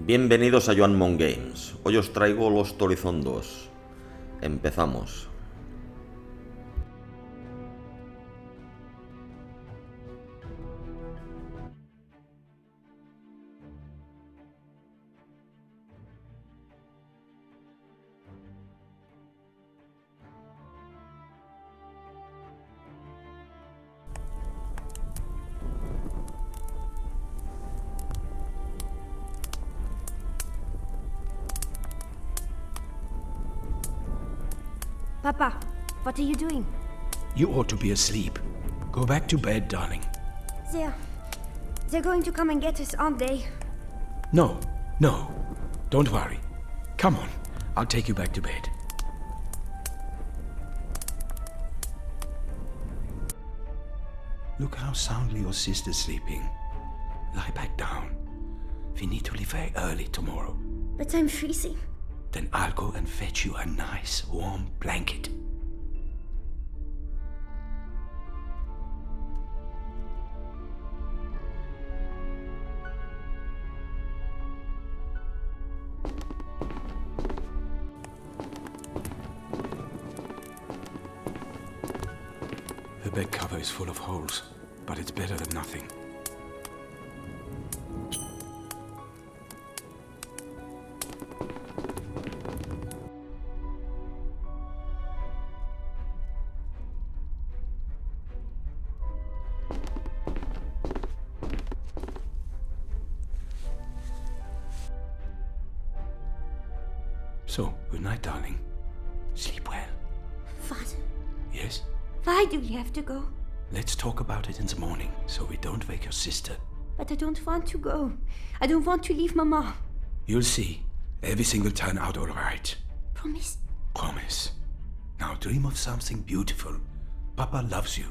Bienvenidos a Joan Mon Games. Hoy os traigo Lost Horizon 2. Empezamos. Papa, what are you doing? You ought to be asleep. Go back to bed, darling. They're going to come and get us, aren't they? No. Don't worry. Come on, I'll take you back to bed. Look how soundly your sister's sleeping. Lie back down. We need to leave very early tomorrow. But I'm freezing. Then I'll go and fetch you a nice warm blanket. The bed cover is full of holes, but it's better than nothing. So, good night, darling. Sleep well. What? Yes? Why do we have to go? Let's talk about it in the morning, so we don't wake your sister. But I don't want to go. I don't want to leave Mama. You'll see. Everything will turn out all right. Promise? Promise. Now dream of something beautiful. Papa loves you.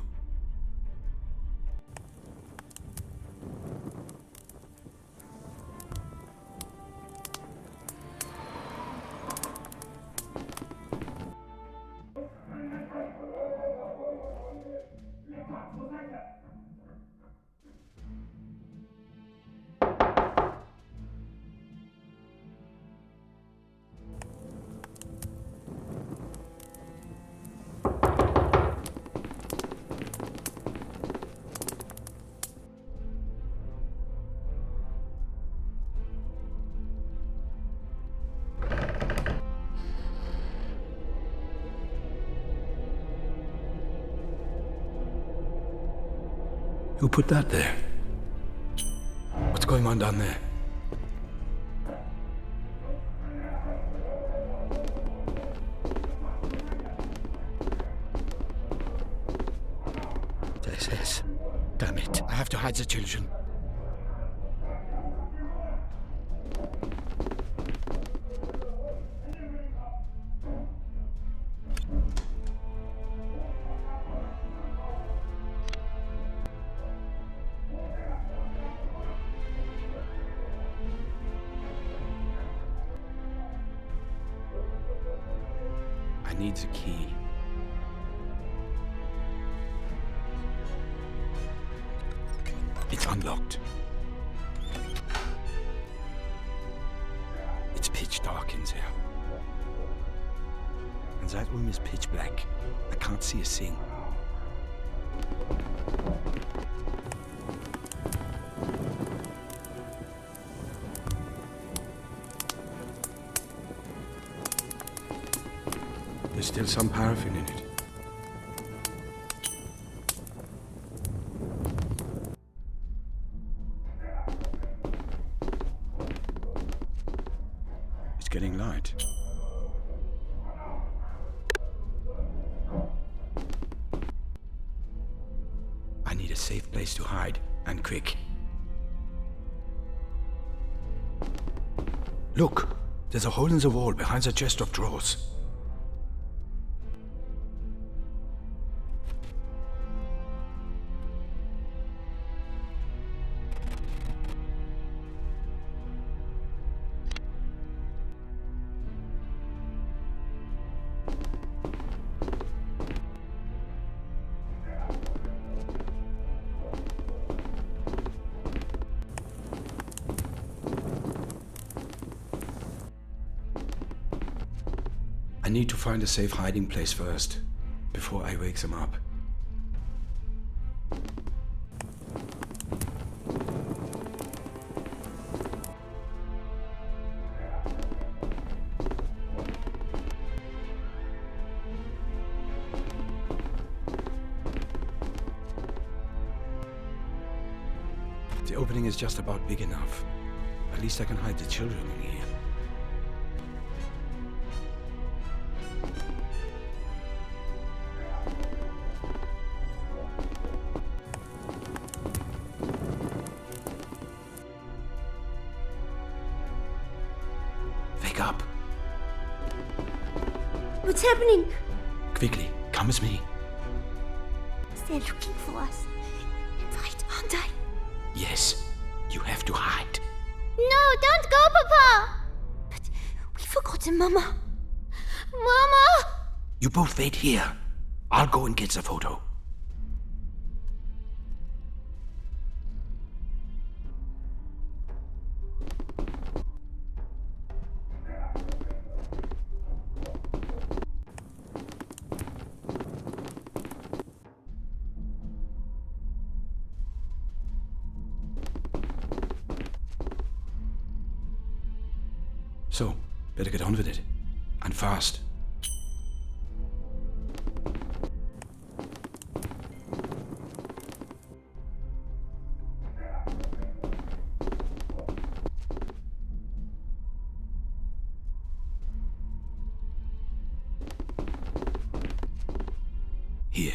Who put that there? What's going on down there? The SS. Damn it. I have to hide the children. I need the key. It's unlocked. It's pitch dark in there. And that room is pitch black. I can't see a thing. There's still some paraffin in it. It's getting light. I need a safe place to hide, and quick. Look! There's a hole in the wall behind the chest of drawers. I need to find a safe hiding place first, before I wake them up. The opening is just about big enough. At least I can hide the children in here. Wake up! What's happening? Quickly, come with me. They're looking for us. I'm right, aren't I? Yes, you have to hide. No, don't go, Papa! But we've forgotten Mama. Mama! You both wait here. I'll go and get the photo. So, better get on with it. And fast. Here,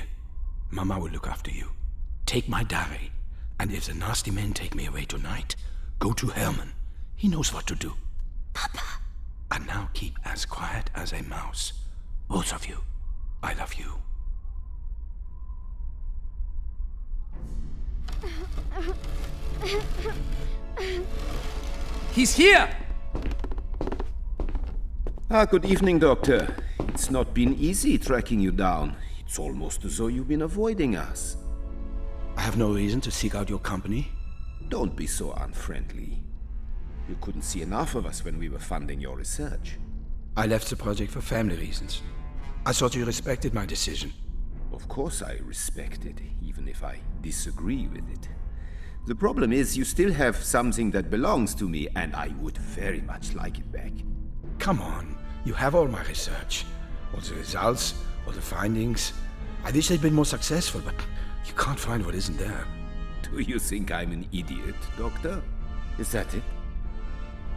Mama will look after you. Take my diary, and if the nasty men take me away tonight, go to Herman. He knows what to do. Papa! And now keep as quiet as a mouse. Both of you. I love you. He's here! Good evening, Doctor. It's not been easy tracking you down. It's almost as though you've been avoiding us. I have no reason to seek out your company. Don't be so unfriendly. You couldn't see enough of us when we were funding your research. I left the project for family reasons. I thought you respected my decision. Of course I respect it, even if I disagree with it. The problem is you still have something that belongs to me, and I would very much like it back. Come on, you have all my research. All the results, all the findings. I wish they'd been more successful, but you can't find what isn't there. Do you think I'm an idiot, Doctor? Is that it?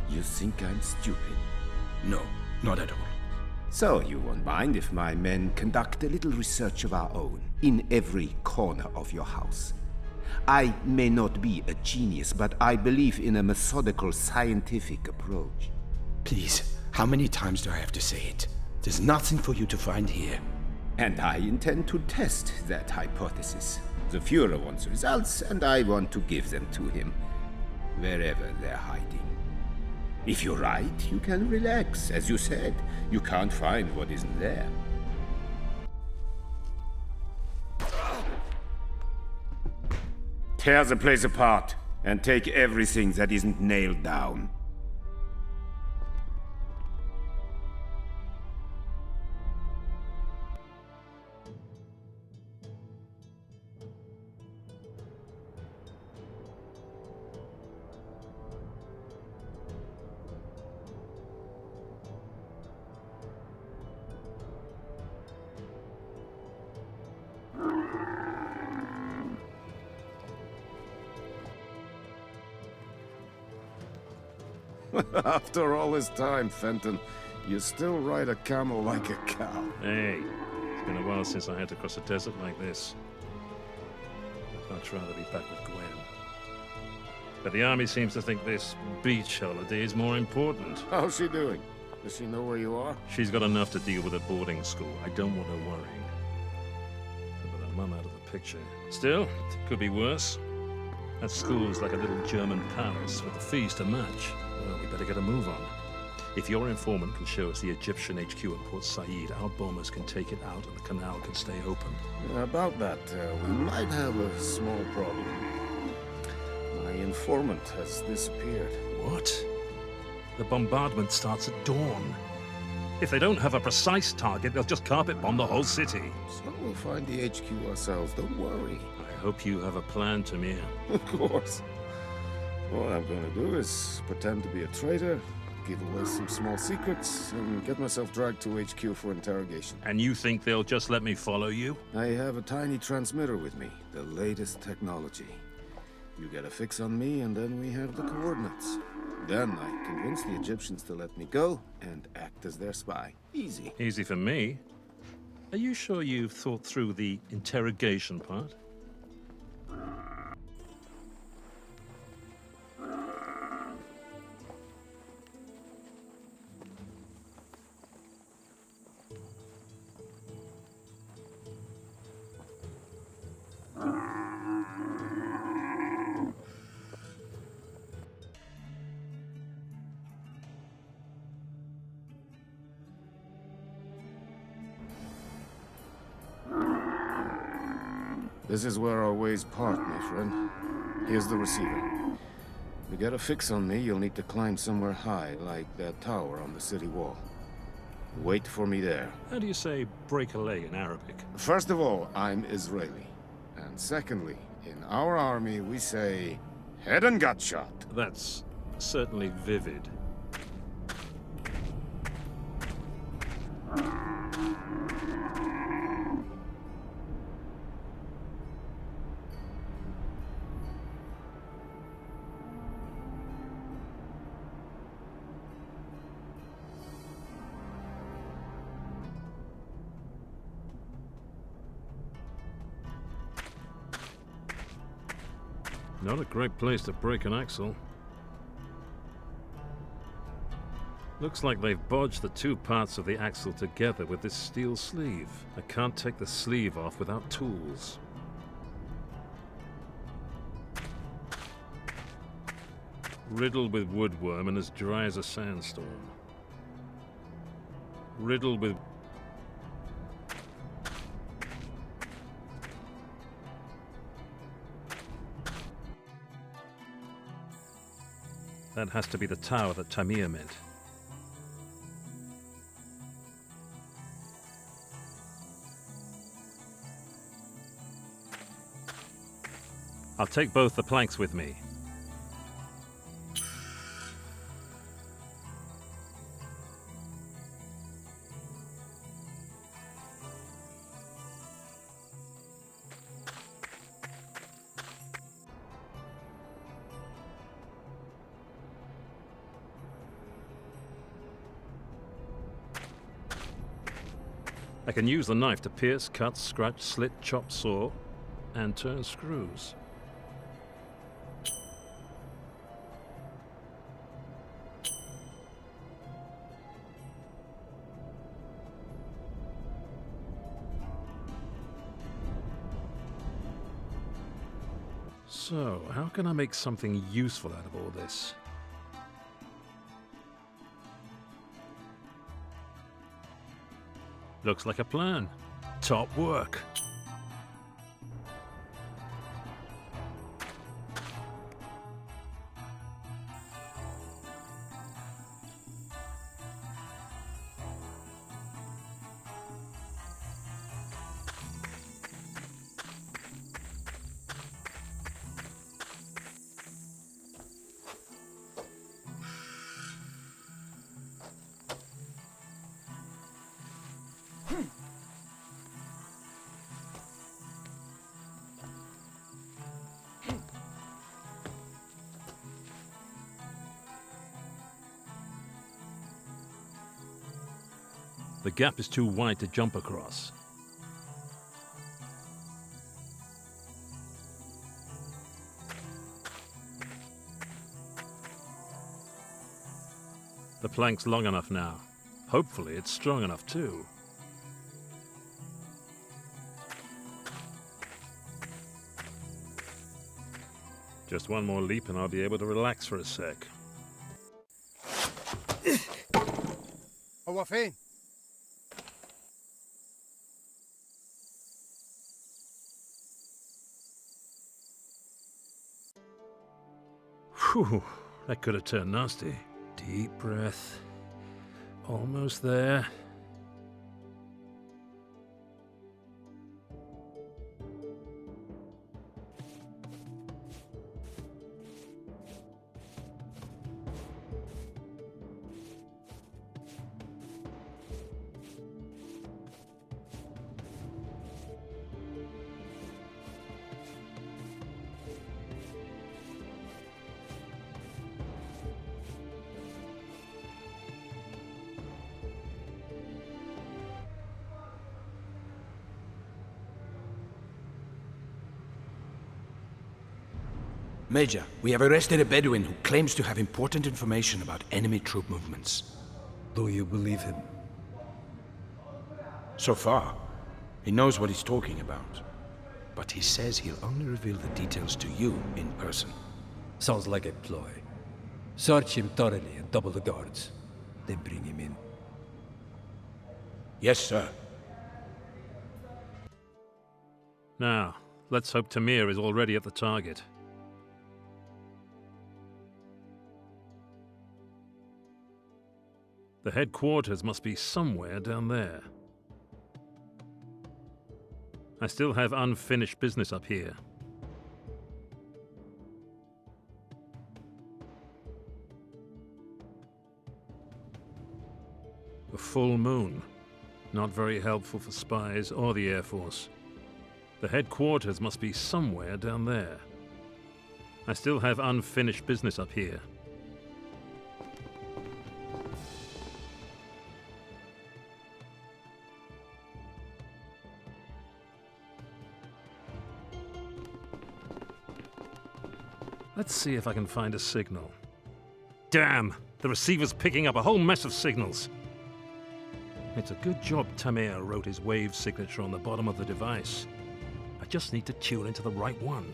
You think I'm stupid? No, not at all. So you won't mind if my men conduct a little research of our own in every corner of your house. I may not be a genius, but I believe in a methodical, scientific approach. Please, how many times do I have to say it? There's nothing for you to find here. And I intend to test that hypothesis. The Führer wants results, and I want to give them to him, wherever they're hiding. If you're right, you can relax. As you said, you can't find what isn't there. Tear the place apart, and take everything that isn't nailed down. After all this time, Fenton, you still ride a camel like a cow. Hey, it's been a while since I had to cross a desert like this. I'd much rather be back with Gwen. But the army seems to think this beach holiday is more important. How's she doing? Does she know where you are? She's got enough to deal with at boarding school. I don't want her worrying. But with her mum out of the picture. Still, it could be worse. That school's like a little German palace with the fees to match. Well, we better get a move on. If your informant can show us the Egyptian HQ at Port Said, our bombers can take it out and the canal can stay open. About that, we might have a small problem. My informant has disappeared. What? The bombardment starts at dawn. If they don't have a precise target, they'll just carpet bomb the whole city. So we'll find the HQ ourselves, don't worry. I hope you have a plan, Tamir. Of course. All I'm gonna do is pretend to be a traitor, give away some small secrets, and get myself dragged to HQ for interrogation. And you think they'll just let me follow you? I have a tiny transmitter with me, the latest technology. You get a fix on me, and then we have the coordinates. Then I convince the Egyptians to let me go and act as their spy. Easy. Easy for me. Are you sure you've thought through the interrogation part? This is where our ways part, my friend. Here's the receiver. To get a fix on me, you'll need to climb somewhere high, like that tower on the city wall. Wait for me there. How do you say break a leg in Arabic? First of all, I'm Israeli. And secondly, in our army, we say, head and gut shot. That's certainly vivid. Not a great place to break an axle. Looks like they've bodged the two parts of the axle together with this steel sleeve. I can't take the sleeve off without tools. Riddled with woodworm and as dry as a sandstorm. Riddled with... That has to be the tower that Tamir meant. I'll take both the planks with me. I can use the knife to pierce, cut, scratch, slit, chop, saw, and turn screws. So, how can I make something useful out of all this? Looks like a plan. Top work. The gap is too wide to jump across. The plank's long enough now. Hopefully it's strong enough too. Just one more leap and I'll be able to relax for a sec. هو فين؟ Whew, that could have turned nasty. Deep breath. Almost there. Major, we have arrested a Bedouin who claims to have important information about enemy troop movements. Do you believe him? So far, he knows what he's talking about. But he says he'll only reveal the details to you in person. Sounds like a ploy. Search him thoroughly and double the guards. Then bring him in. Yes, sir. Now, let's hope Tamir is already at the target. The headquarters must be somewhere down there. I still have unfinished business up here. A full moon. Not very helpful for spies or the Air Force. The headquarters must be somewhere down there. I still have unfinished business up here. Let's see if I can find a signal. Damn! The receiver's picking up a whole mess of signals. It's a good job Tamir wrote his wave signature on the bottom of the device. I just need to tune into the right one.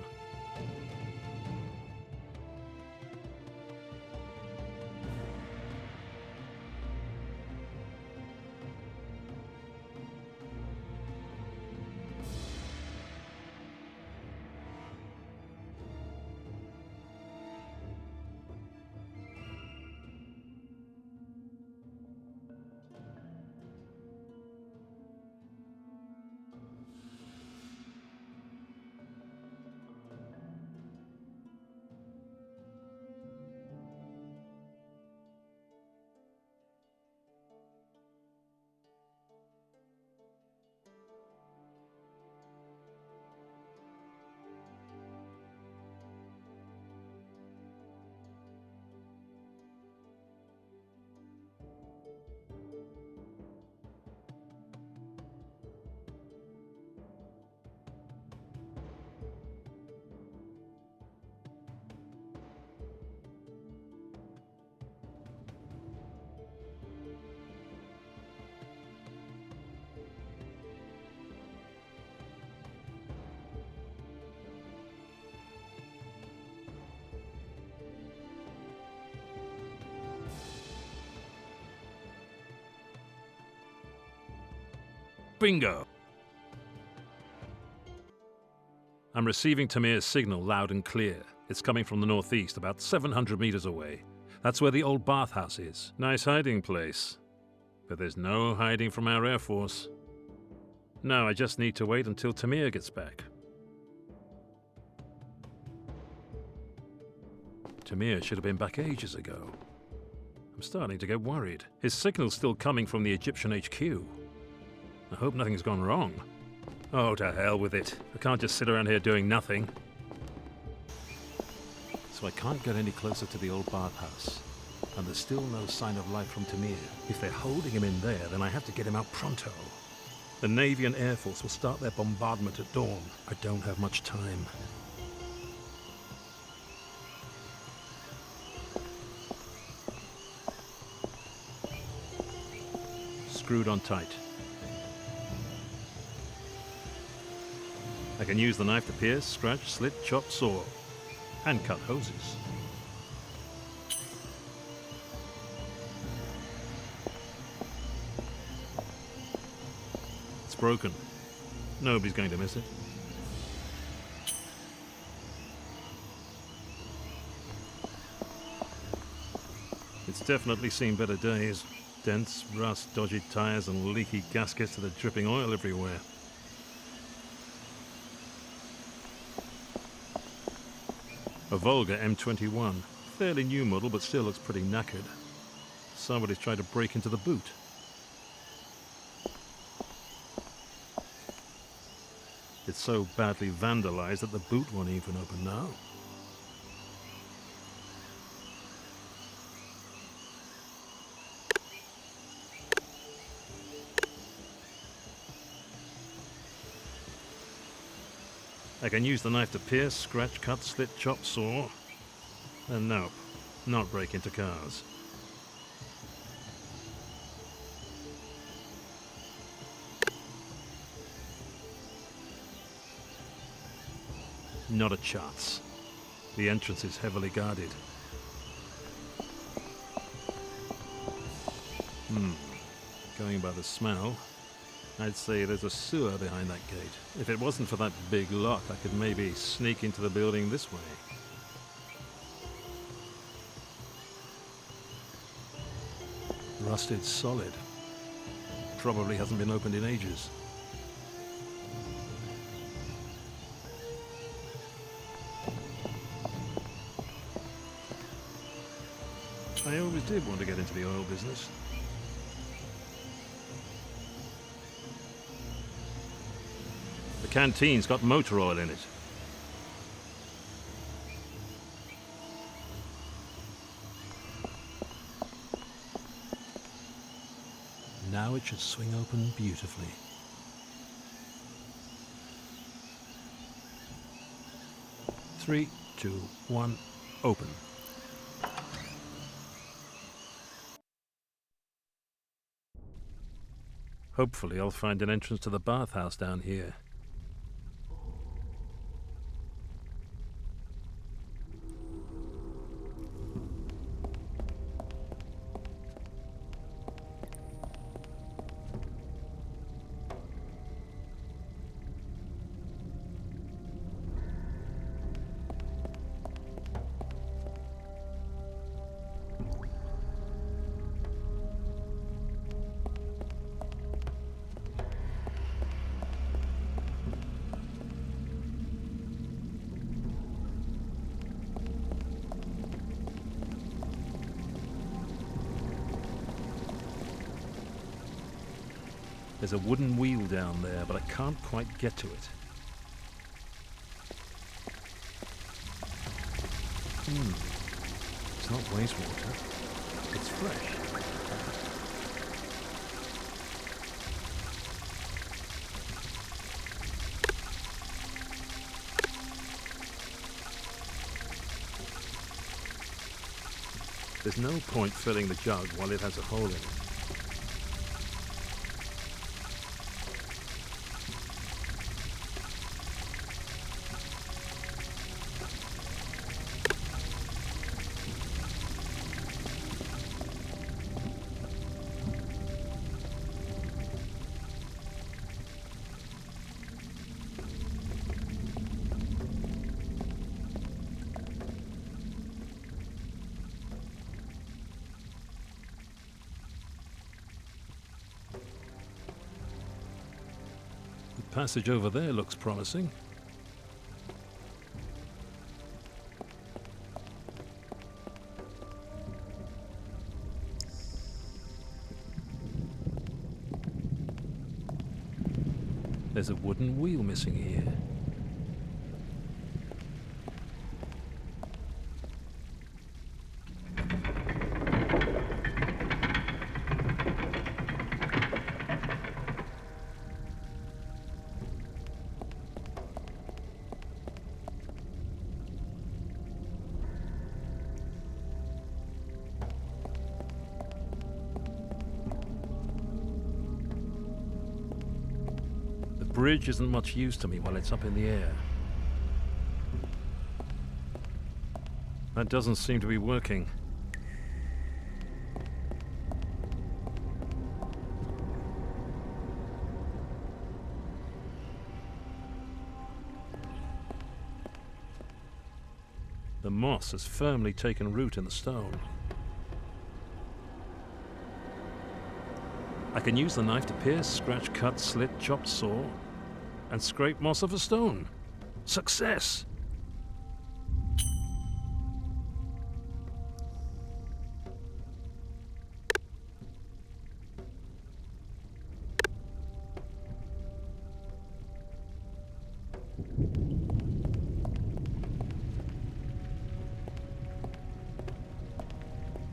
Bingo! I'm receiving Tamir's signal loud and clear. It's coming from the northeast, about 700 meters away. That's where the old bathhouse is. Nice hiding place. But there's no hiding from our Air Force. No, I just need to wait until Tamir gets back. Tamir should have been back ages ago. I'm starting to get worried. His signal's still coming from the Egyptian HQ. I hope nothing's gone wrong. Oh, to hell with it. I can't just sit around here doing nothing. So I can't get any closer to the old bathhouse. And there's still no sign of life from Tamir. If they're holding him in there, then I have to get him out pronto. The Navy and Air Force will start their bombardment at dawn. I don't have much time. Screwed on tight. I can use the knife to pierce, scratch, slit, chop, saw, and cut hoses. It's broken. Nobody's going to miss it. It's definitely seen better days. dents, rust, dodgy tires, and leaky gaskets that are dripping oil everywhere. A Volga M21. Fairly new model, but still looks pretty knackered. Somebody's tried to break into the boot. It's so badly vandalized that the boot won't even open now. I can use the knife to pierce, scratch, cut, slit, chop, saw. And nope, not break into cars. Not a chance. The entrance is heavily guarded. Going by the smell, I'd say there's a sewer behind that gate. If it wasn't for that big lock, I could maybe sneak into the building this way. Rusted solid. Probably hasn't been opened in ages. I always did want to get into the oil business. The canteen's got motor oil in it. Now it should swing open beautifully. Three, two, one, open. Hopefully I'll find an entrance to the bathhouse down here. There's a wooden wheel down there, but I can't quite get to it. It's not wastewater. It's fresh. There's no point filling the jug while it has a hole in it. The passage over there looks promising. There's a wooden wheel missing here. The bridge isn't much use to me while it's up in the air. That doesn't seem to be working. The moss has firmly taken root in the stone. I can use the knife to pierce, scratch, cut, slit, chop, saw, and scrape moss off a stone. Success!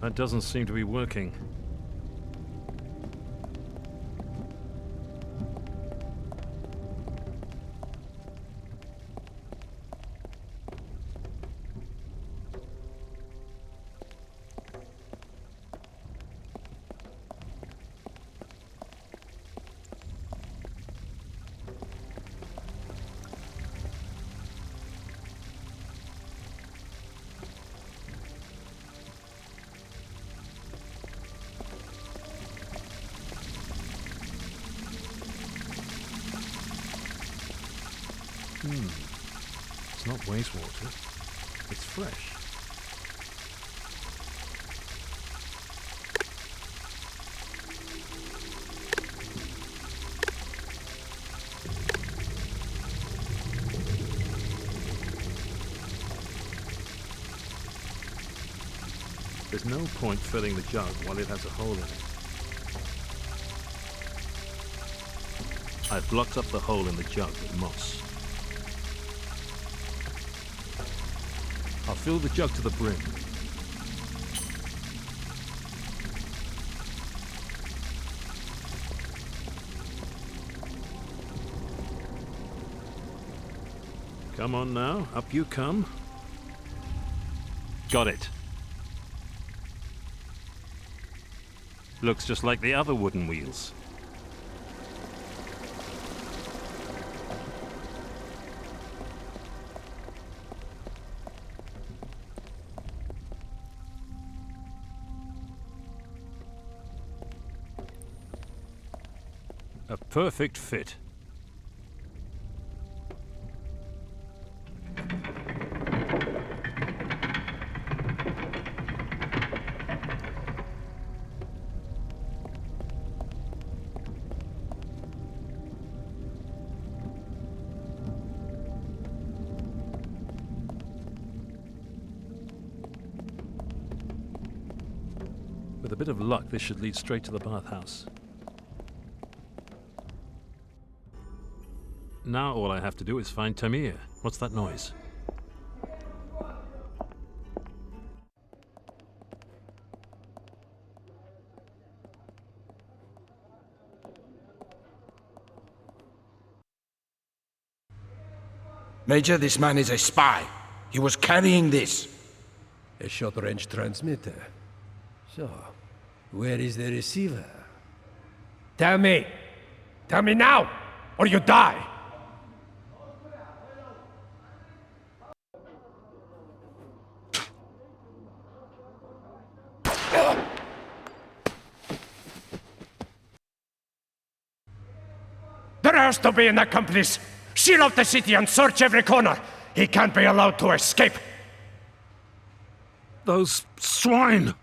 That doesn't seem to be working. It's not wastewater. It's fresh. There's no point filling the jug while it has a hole in it. I've blocked up the hole in the jug with moss. I'll fill the jug to the brim. Come on now, up you come. Got it. Looks just like the other wooden wheels. A perfect fit. With a bit of luck, this should lead straight to the bathhouse. Now all I have to do is find Tamir. What's that noise? Major, this man is a spy. He was carrying this. A short-range transmitter. So, where is the receiver? Tell me! Tell me now, or you die! There has to be an accomplice! Seal off the city and search every corner! He can't be allowed to escape! Those swine!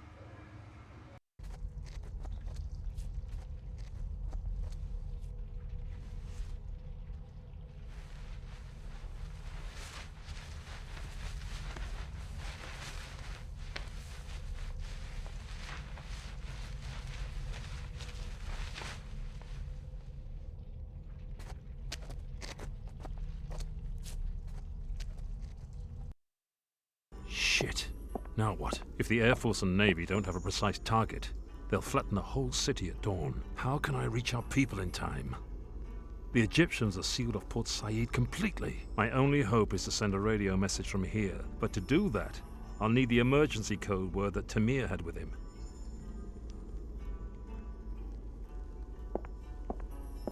Shit. Now what? If the Air Force and Navy don't have a precise target, they'll flatten the whole city at dawn. How can I reach our people in time? The Egyptians are sealed off Port Said completely. My only hope is to send a radio message from here. But to do that, I'll need the emergency code word that Tamir had with him.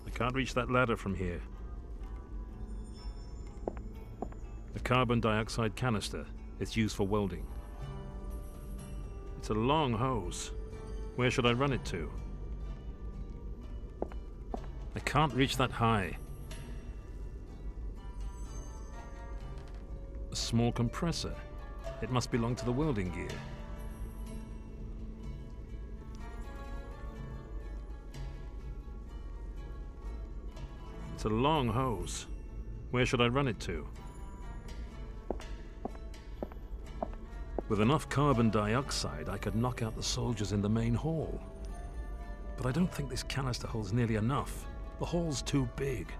I can't reach that ladder from here. A carbon dioxide canister. It's used for welding. It's a long hose. Where should I run it to? I can't reach that high. A small compressor. It must belong to the welding gear. It's a long hose. Where should I run it to? With enough carbon dioxide, I could knock out the soldiers in the main hall. But I don't think this canister holds nearly enough. The hall's too big.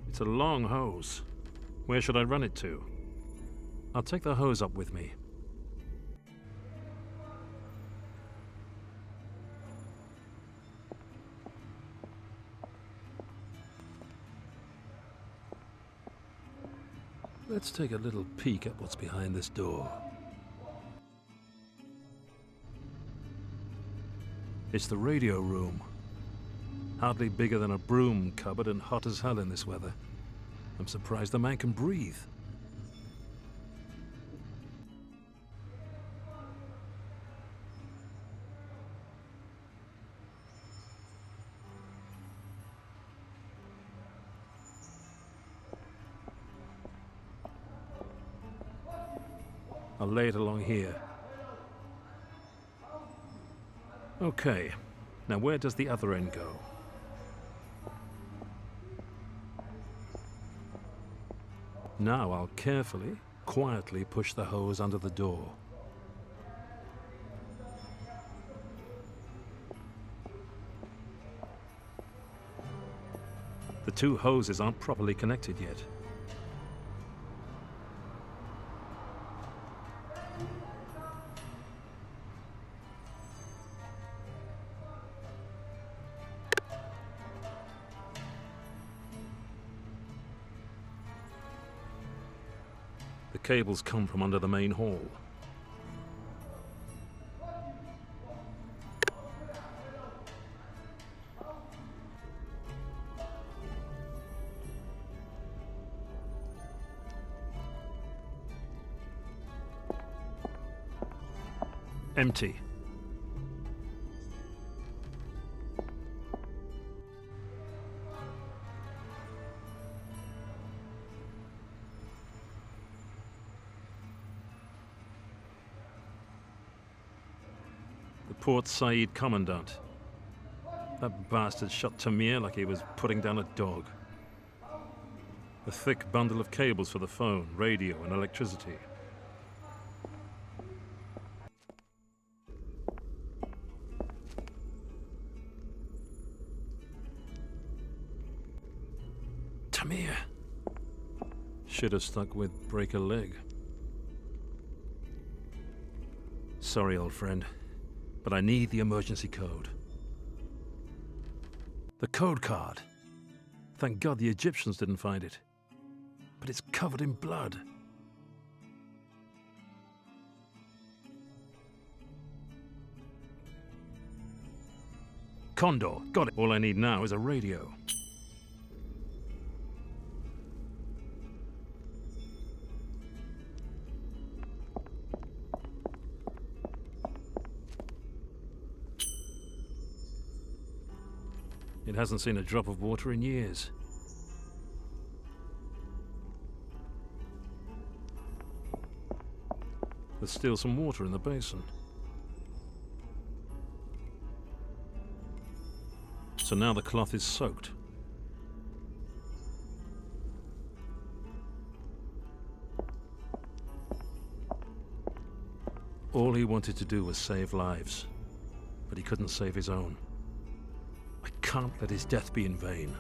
It's a long hose. Where should I run it to? I'll take the hose up with me. Let's take a little peek at what's behind this door. It's the radio room. Hardly bigger than a broom cupboard and hot as hell in this weather. I'm surprised the man can breathe. I'll lay it along here. Okay, now where does the other end go? Now I'll carefully, quietly push the hose under the door. The two hoses aren't properly connected yet. The cables come from under the main hall. Empty. Port Said Commandant. That bastard shot Tamir like he was putting down a dog. A thick bundle of cables for the phone, radio, and electricity. Tamir! Should have stuck with break a leg. Sorry, old friend. But I need the emergency code. The code card. Thank God the Egyptians didn't find it. But it's covered in blood. Condor, got it. All I need now is a radio. It hasn't seen a drop of water in years. There's still some water in the basin. So now the cloth is soaked. All he wanted to do was save lives, but he couldn't save his own. I can't let his death be in vain.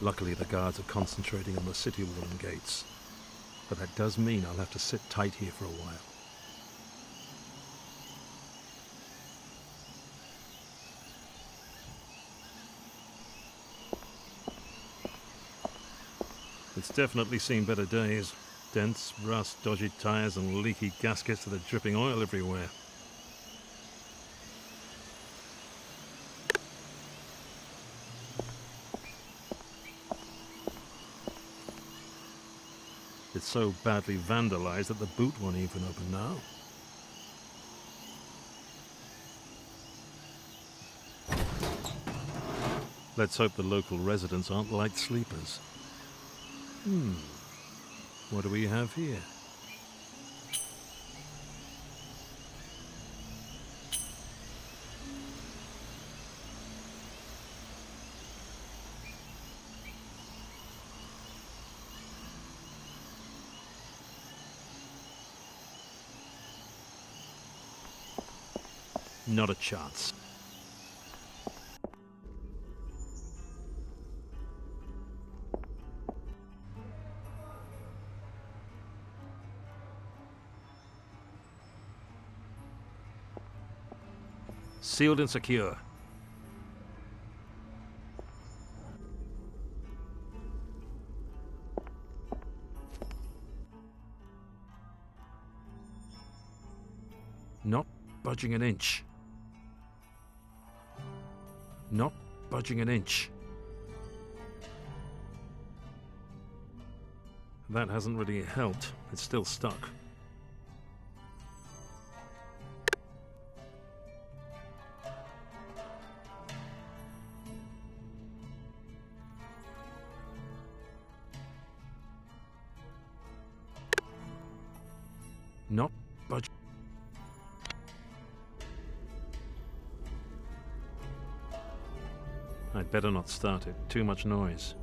Luckily, the guards are concentrating on the city wall and gates. But that does mean I'll have to sit tight here for a while. It's definitely seen better days. Dents, rust, dodgy tires, and leaky gaskets that are dripping oil everywhere. It's so badly vandalized that the boot won't even open now. Let's hope the local residents aren't light sleepers. What do we have here? Not a chance. Sealed and secure. Not budging an inch. Not budging an inch. That hasn't really helped. It's still stuck. Not budge. I'd better not start it. Too much noise.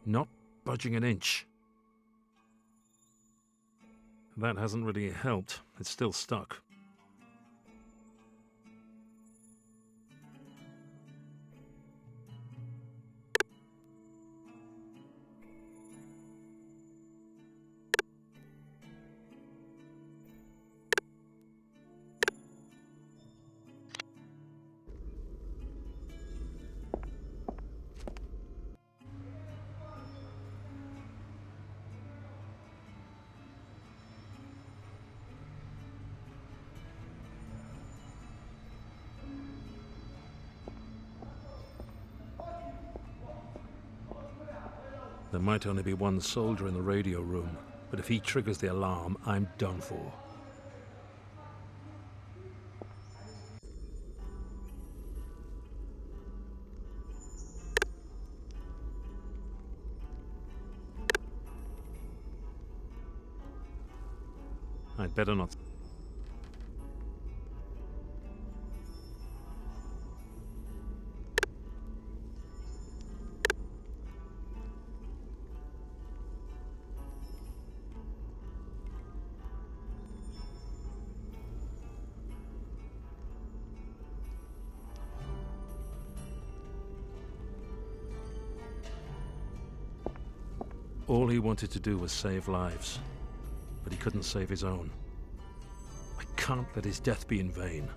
Not budging an inch. That hasn't really helped. It's still stuck. There might only be one soldier in the radio room, but if he triggers the alarm, I'm done for. I'd better not. All he wanted to do was save lives, but he couldn't save his own. I can't let his death be in vain.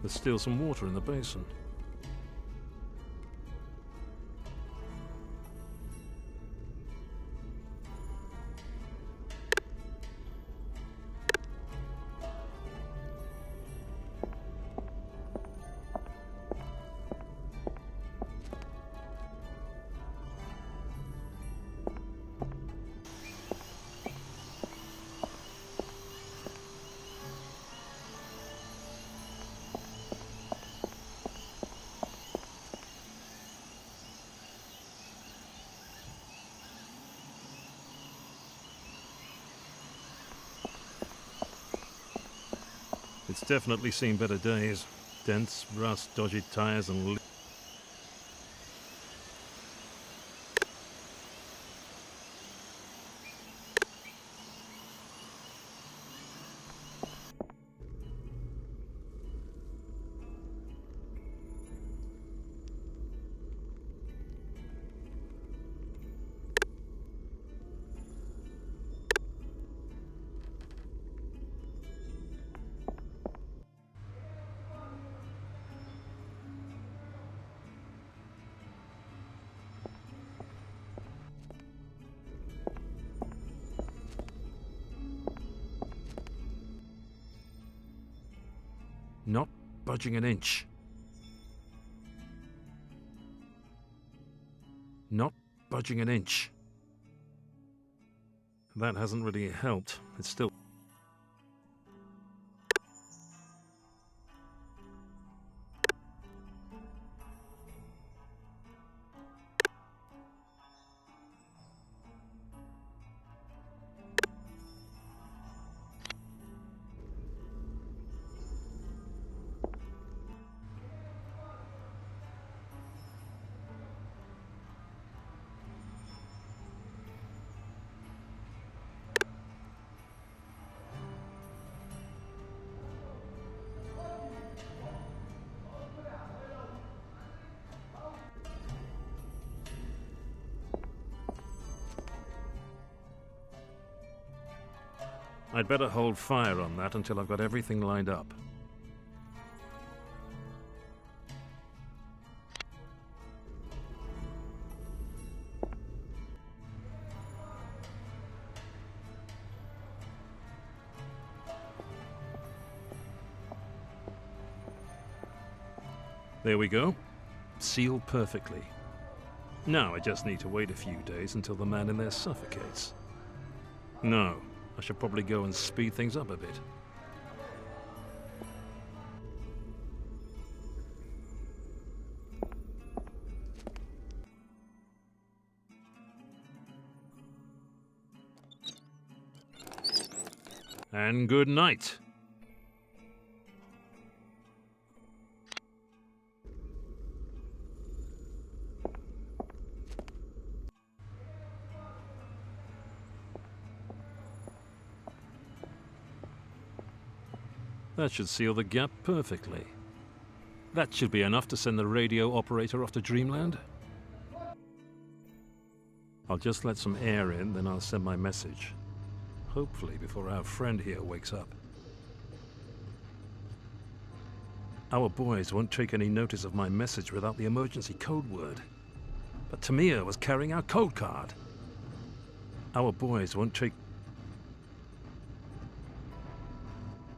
There's still some water in the basin. It's definitely seen better days. Dents, rust, dodgy tires, and not budging an inch. Not budging an inch. That hasn't really helped. It's still... I'd better hold fire on that until I've got everything lined up. There we go. Sealed perfectly. Now I just need to wait a few days until the man in there suffocates. No, I should probably go and speed things up a bit. And good night. That should seal the gap perfectly. That should be enough to send the radio operator off to Dreamland. I'll just let some air in, then I'll send my message. Hopefully before our friend here wakes up. Our boys won't take any notice of my message without the emergency code word. But Tamir was carrying our code card. Our boys won't take...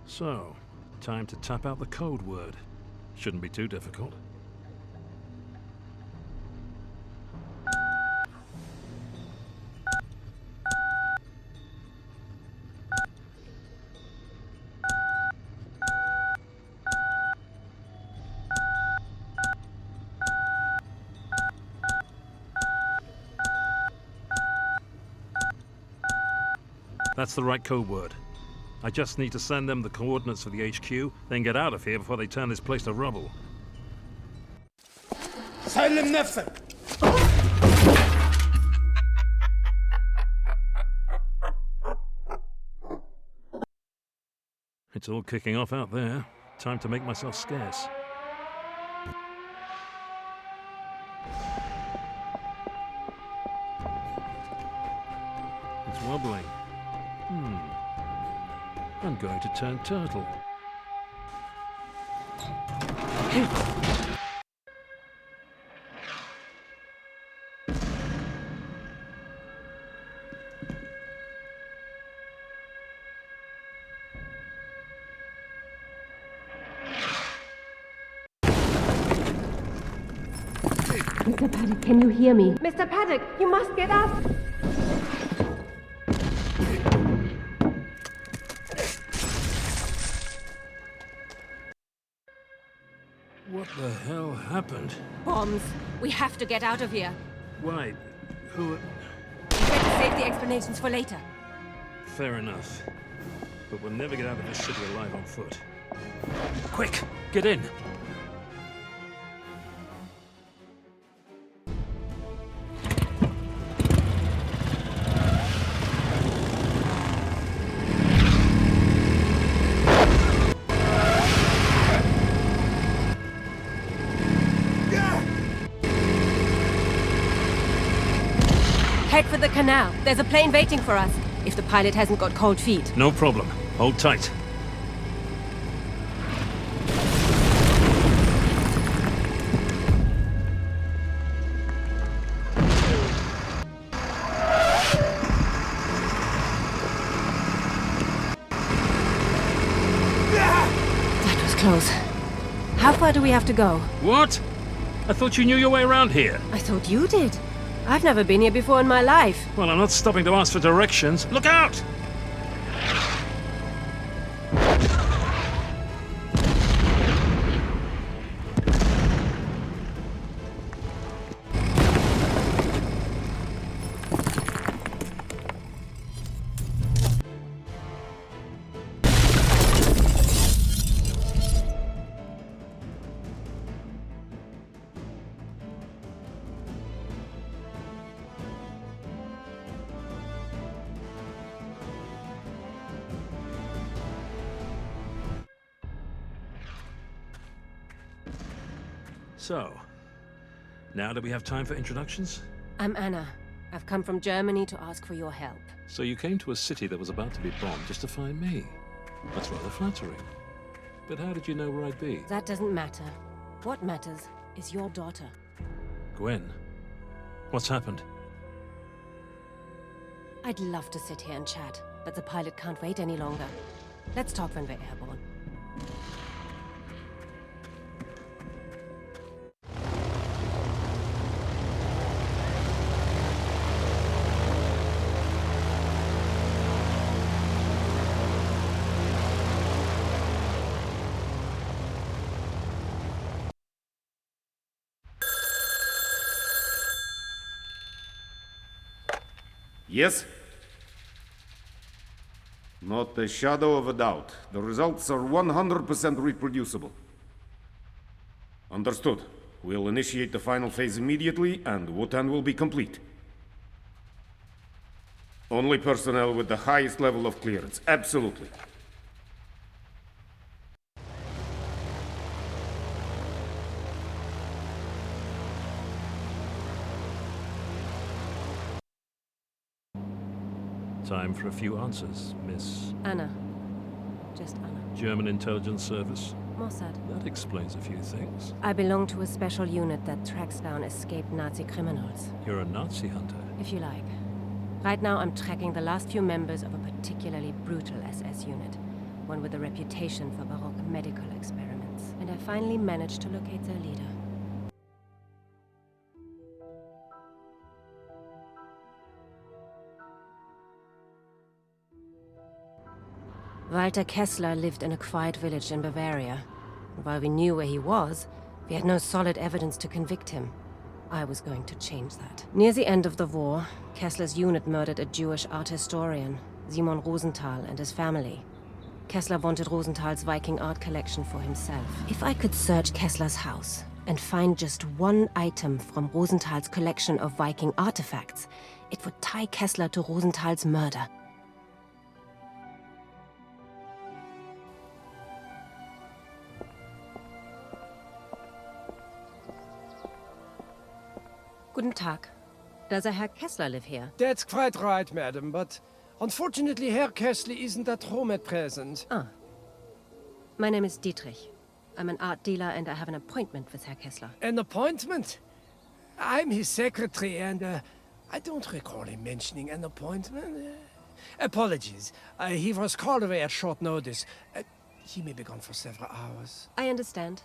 So, time to tap out the code word. Shouldn't be too difficult. That's the right code word. I just need to send them the coordinates for the HQ, then get out of here before they turn this place to rubble. سلم نفسك. It's all kicking off out there. Time to make myself scarce. It's wobbling. I'm going to turn turtle. Mr. Paddock, can you hear me? Mr. Paddock, you must get up! What the hell happened? Bombs! We have to get out of here. Why? Who... Better save the explanations for later. Fair enough. But we'll never get out of this city alive on foot. Quick, get in. Head for the canal. There's a plane waiting for us, if the pilot hasn't got cold feet. No problem. Hold tight. That was close. How far do we have to go? What? I thought you knew your way around here. I thought you did. I've never been here before in my life. Well, I'm not stopping to ask for directions. Look out! So, now do we have time for introductions? I'm Anna. I've come from Germany to ask for your help. So you came to a city that was about to be bombed just to find me. That's rather flattering. But how did you know where I'd be? That doesn't matter. What matters is your daughter. Gwen, what's happened? I'd love to sit here and chat, but the pilot can't wait any longer. Let's talk when we're airborne. Yes? Not a shadow of a doubt. The results are 100% reproducible. Understood. We'll initiate the final phase immediately, and Wotan will be complete. Only personnel with the highest level of clearance. Absolutely. Time for a few answers, Miss... Anna. Just Anna. German intelligence service? Mossad. That explains a few things. I belong to a special unit that tracks down escaped Nazi criminals, You're a Nazi hunter. if you like. Right now I'm tracking the last few members of a particularly brutal SS unit, one with a reputation for Baroque medical experiments. And I finally managed to locate their leader. Walter Kessler lived in a quiet village in Bavaria. And while we knew where he was, we had no solid evidence to convict him. I was going to change that. Near the end of the war, Kessler's unit murdered a Jewish art historian, Simon Rosenthal, and his family. Kessler wanted Rosenthal's Viking art collection for himself. If I could search Kessler's house and find just one item from Rosenthal's collection of Viking artifacts, it would tie Kessler to Rosenthal's murder. Guten Tag. Does a Herr Kessler live here? That's quite right, madam, but unfortunately Herr Kessler isn't at home at present. Ah. My name is Dietrich. I'm an art dealer and I have an appointment with Herr Kessler. An appointment? I'm his secretary and I don't recall him mentioning an appointment. Apologies. He was called away at short notice. He may be gone for several hours. I understand.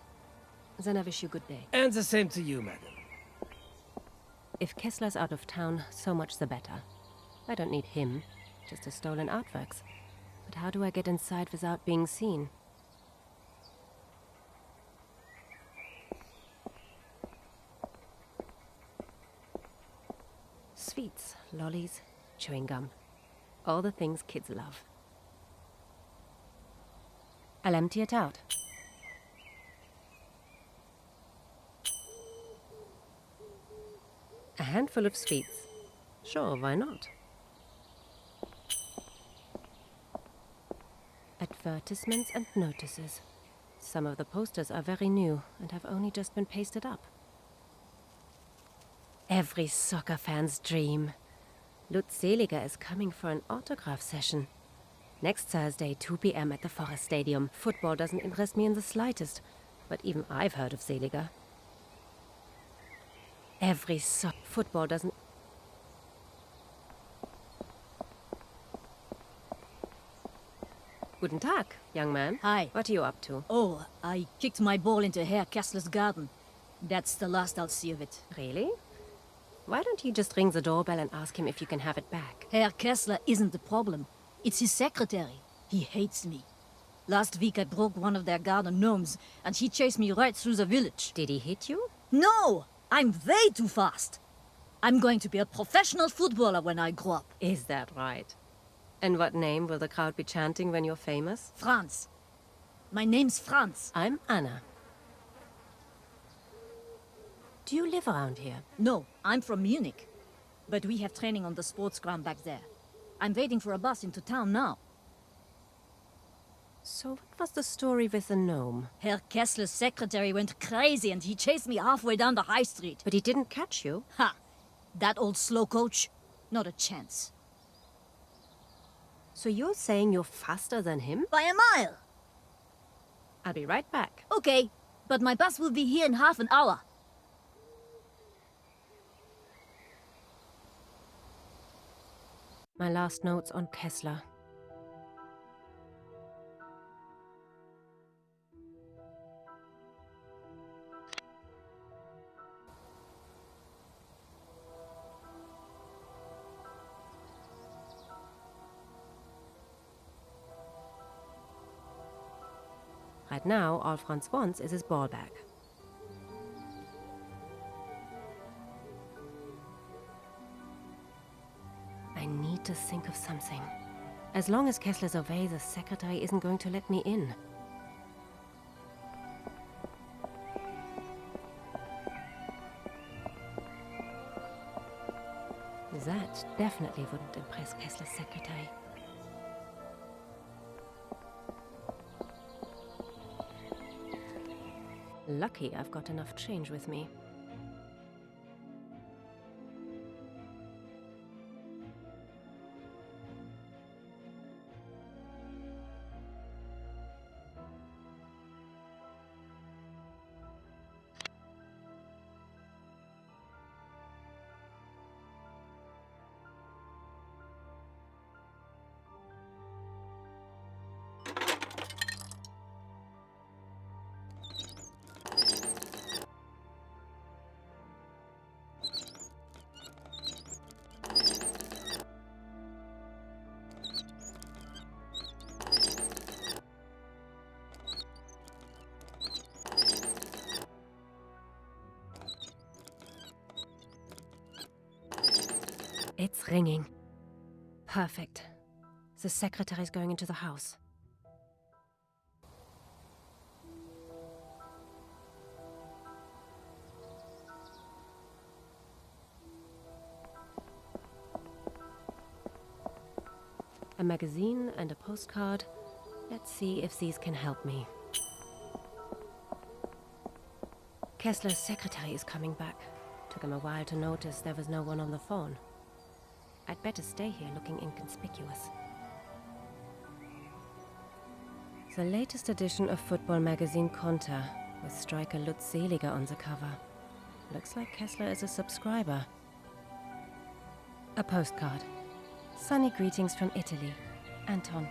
Then I wish you good day. And the same to you, madam. If Kessler's out of town, so much the better. I don't need him, just his stolen artworks. But how do I get inside without being seen? Sweets, lollies, chewing gum. All the things kids love. I'll empty it out. A handful of sweets. Sure, why not? Advertisements and notices. Some of the posters are very new and have only just been pasted up. Every soccer fan's dream. Lutz Seliger is coming for an autograph session. Next Thursday, 2 p.m. at the Forest Stadium. Football doesn't interest me in the slightest, but even I've heard of Seliger. Football doesn't... Guten Tag, young man. Hi. What are you up to? Oh, I kicked my ball into Herr Kessler's garden. That's the last I'll see of it. Really? Why don't you just ring the doorbell and ask him if you can have it back? Herr Kessler isn't the problem. It's his secretary. He hates me. Last week I broke one of their garden gnomes, and he chased me right through the village. Did he hit you? No! I'm way too fast. I'm going to be a professional footballer when I grow up. Is that right? And what name will the crowd be chanting when you're famous? Franz. My name's Franz. I'm Anna. Do you live around here? No, I'm from Munich. But we have training on the sports ground back there. I'm waiting for a bus into town now. So what was the story with the gnome? Herr Kessler's secretary went crazy and he chased me halfway down the high street. But he didn't catch you? Ha! That old slowcoach? Not a chance. So you're saying you're faster than him? By a mile! I'll be right back. Okay, but my bus will be here in half an hour. My last notes on Kessler. Right now, all Franz wants is his ball back. I need to think of something. As long as Kessler's away, the secretary isn't going to let me in. That definitely wouldn't impress Kessler's secretary. Lucky I've got enough change with me. It's ringing. Perfect. The secretary's going into the house. A magazine and a postcard. Let's see if these can help me. Kessler's secretary is coming back. Took him a while to notice there was no one on the phone. I'd better stay here looking inconspicuous. The latest edition of football magazine Konter, with striker Lutz Seliger on the cover. Looks like Kessler is a subscriber. A postcard. Sunny greetings from Italy. Anton.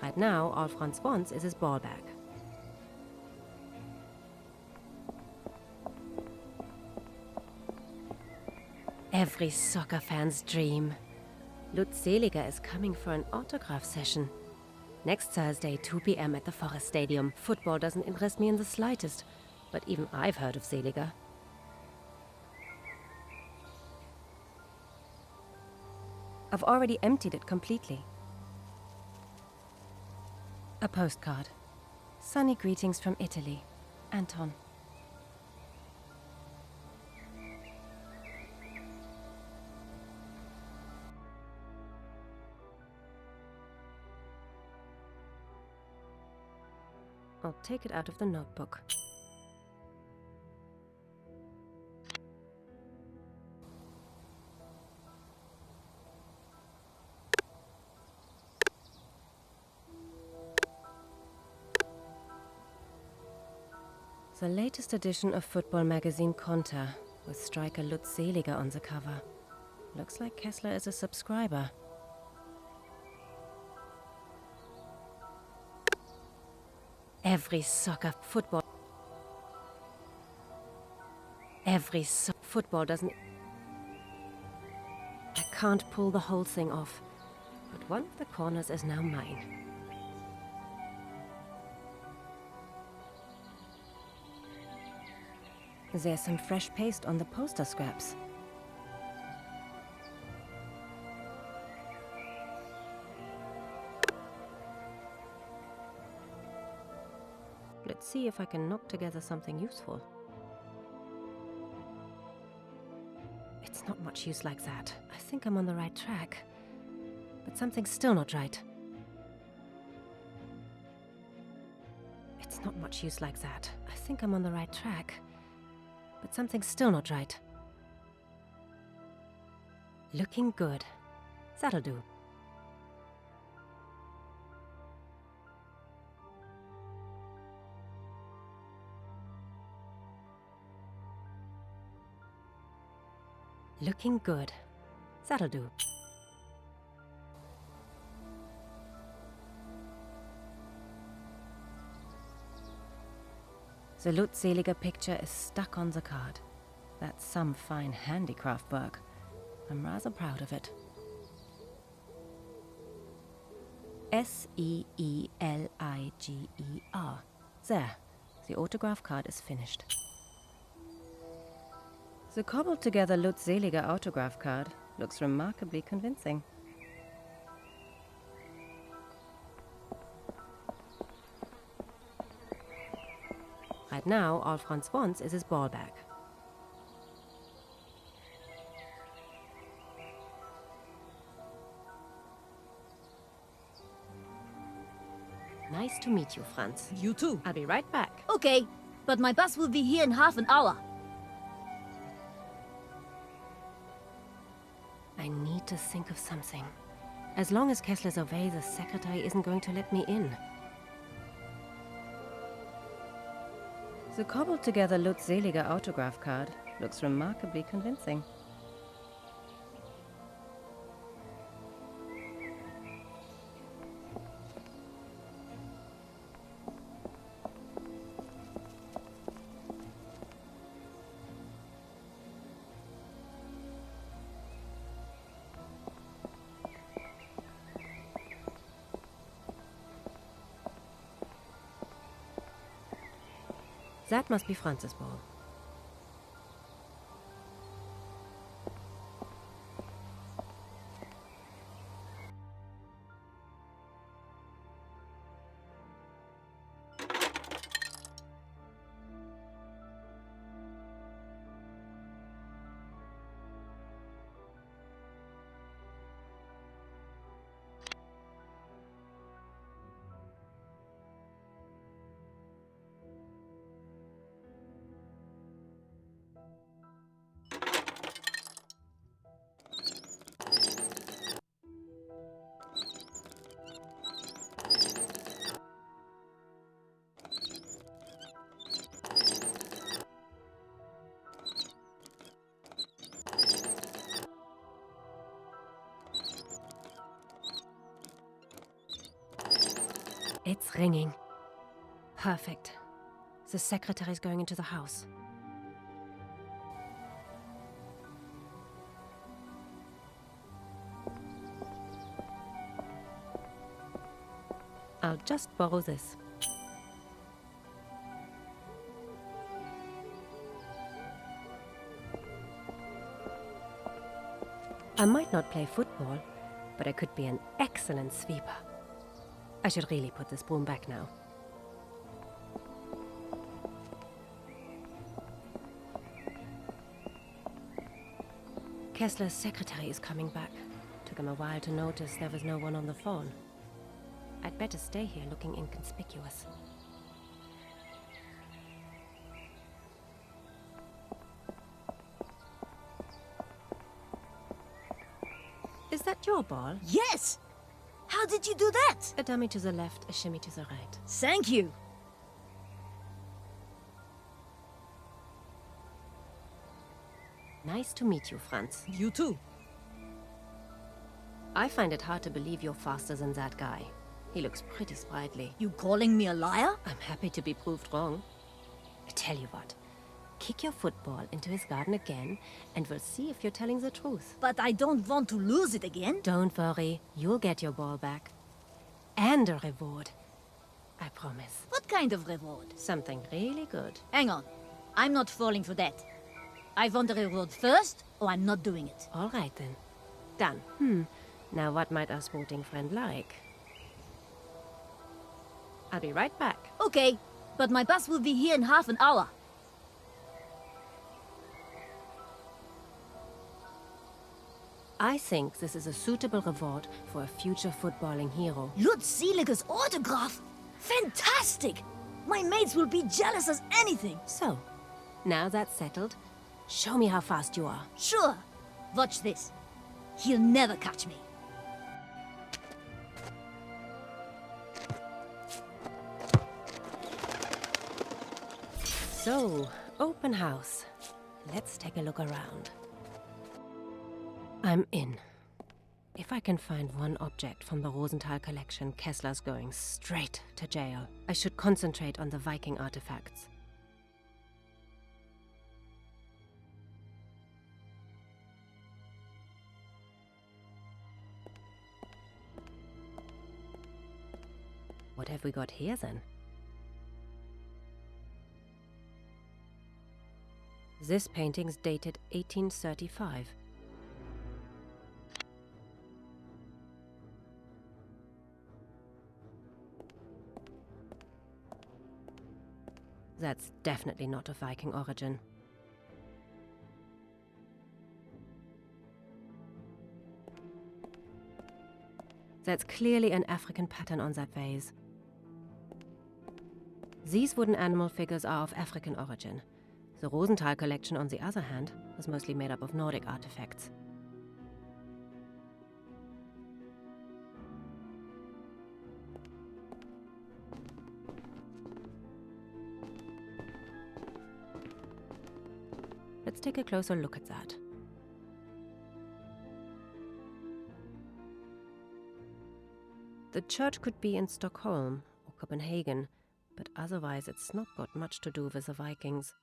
Right now, all Franz wants is his ball back. Every soccer fan's dream. Lutz Seliger is coming for an autograph session. Next Thursday, 2 p.m. at the Forest Stadium. Football doesn't interest me in the slightest, but even I've heard of Seliger. I've already emptied it completely. A postcard. Sunny greetings from Italy. Anton. I'll take it out of the notebook. The latest edition of football magazine Konter, with striker Lutz Seliger on the cover. Looks like Kessler is a subscriber. Every football doesn't... I can't pull the whole thing off, but one of the corners is now mine. There's some fresh paste on the poster scraps. Let's see if I can knock together something useful. It's not much use like that. I think I'm on the right track. But something's still not right. It's not much use like that. I think I'm on the right track. But something's still not right. Looking good. That'll do. Looking good. That'll do. The Lutz Seliger picture is stuck on the card. That's some fine handicraft work. I'm rather proud of it. S-E-E-L-I-G-E-R. There. The autograph card is finished. The cobbled-together Lutz Seliger autograph card looks remarkably convincing. Right now, all Franz wants is his ball back. Nice to meet you, Franz. You too. I'll be right back. Okay, but my bus will be here in half an hour. I need to think of something. As long as Kessler's away, the secretary isn't going to let me in. The cobbled-together Lutz Seliger autograph card looks remarkably convincing. That must be Franz's ball. It's ringing. Perfect. The secretary's going into the house. I'll just borrow this. I might not play football, but I could be an excellent sweeper. I should really put this broom back now. Kessler's secretary is coming back. Took him a while to notice there was no one on the phone. I'd better stay here looking inconspicuous. Is that your ball? Yes! How did you do that? A dummy to the left, a shimmy to the right. Thank you. Nice to meet you, Franz. You too. I find it hard to believe you're faster than that guy. He looks pretty sprightly. You calling me a liar? I'm happy to be proved wrong. I tell you what, kick your football into his garden again, and we'll see if you're telling the truth. But I don't want to lose it again. Don't worry, you'll get your ball back. And a reward. I promise. What kind of reward? Something really good. Hang on. I'm not falling for that. I want the reward first, or I'm not doing it. All right then. Done. Now what might our sporting friend like? I'll be right back. Okay, but my bus will be here in half an hour. I think this is a suitable reward for a future footballing hero. Lutz Seeliger's autograph? Fantastic! My mates will be jealous as anything. So, now that's settled, show me how fast you are. Sure. Watch this. He'll never catch me. So, open house. Let's take a look around. I'm in. If I can find one object from the Rosenthal collection, Kessler's going straight to jail. I should concentrate on the Viking artifacts. What have we got here then? This painting's dated 1835. That's definitely not of Viking origin. That's clearly an African pattern on that vase. These wooden animal figures are of African origin. The Rosenthal collection, on the other hand, was mostly made up of Nordic artifacts. Let's take a closer look at that. The church could be in Stockholm or Copenhagen, but otherwise it's not got much to do with the Vikings.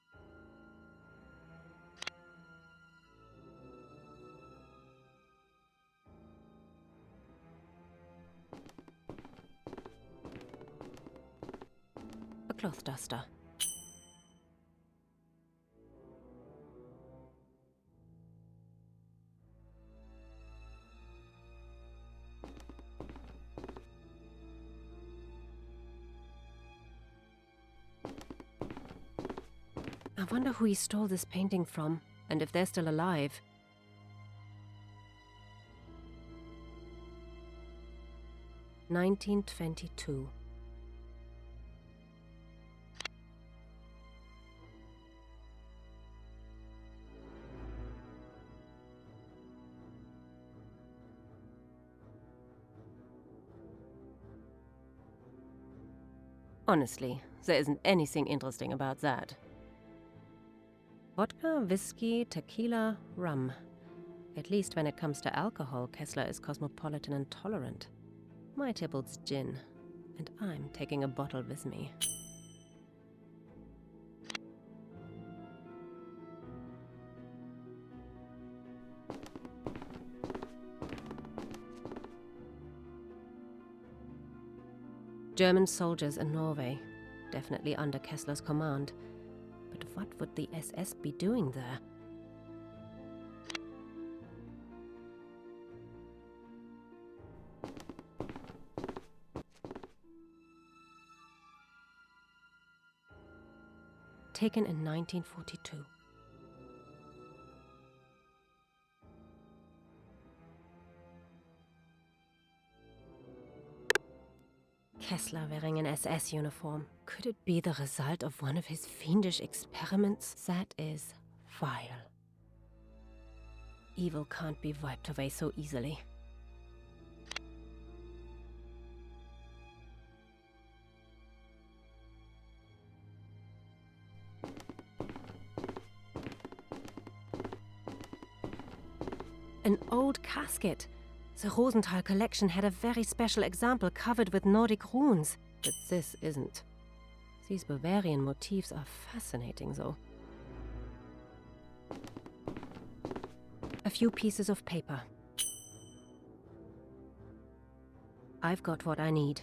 A cloth duster. I wonder who he stole this painting from, and if they're still alive. (1922). Honestly, there isn't anything interesting about that. Vodka, whiskey, tequila, rum. At least when it comes to alcohol, Kessler is cosmopolitan and tolerant. My Tybalt's gin, and I'm taking a bottle with me. German soldiers in Norway, definitely under Kessler's command. But what would the SS be doing there? taken in 1942. Kessler wearing an SS uniform. Could it be the result of one of his fiendish experiments? That is vile. Evil can't be wiped away so easily. An old casket. The Rosenthal collection had a very special example covered with Nordic runes, but this isn't. These Bavarian motifs are fascinating, though. A few pieces of paper. I've got what I need.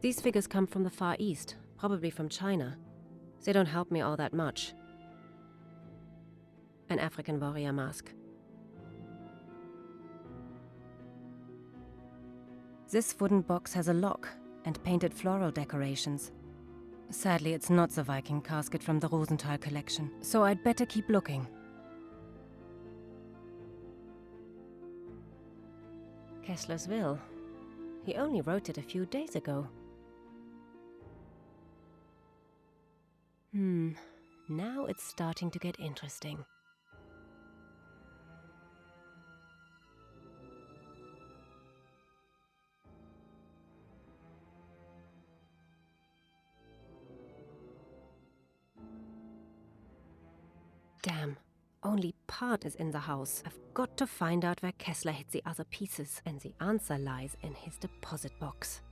These figures come from the Far East, probably from China. They don't help me all that much. An African warrior mask. This wooden box has a lock and painted floral decorations. Sadly, it's not the Viking casket from the Rosenthal collection, so I'd better keep looking. Kessler's will. He only wrote it a few days ago. Now it's starting to get interesting. Damn, only part is in the house. I've got to find out where Kessler hid the other pieces, and the answer lies in his deposit box.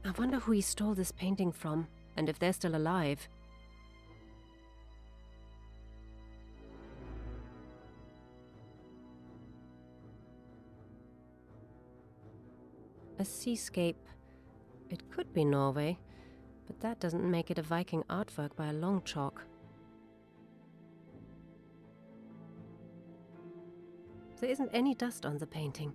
I wonder who he stole this painting from, and if they're still alive. A seascape. It could be Norway, but that doesn't make it a Viking artwork by a long chalk. There isn't any dust on the painting.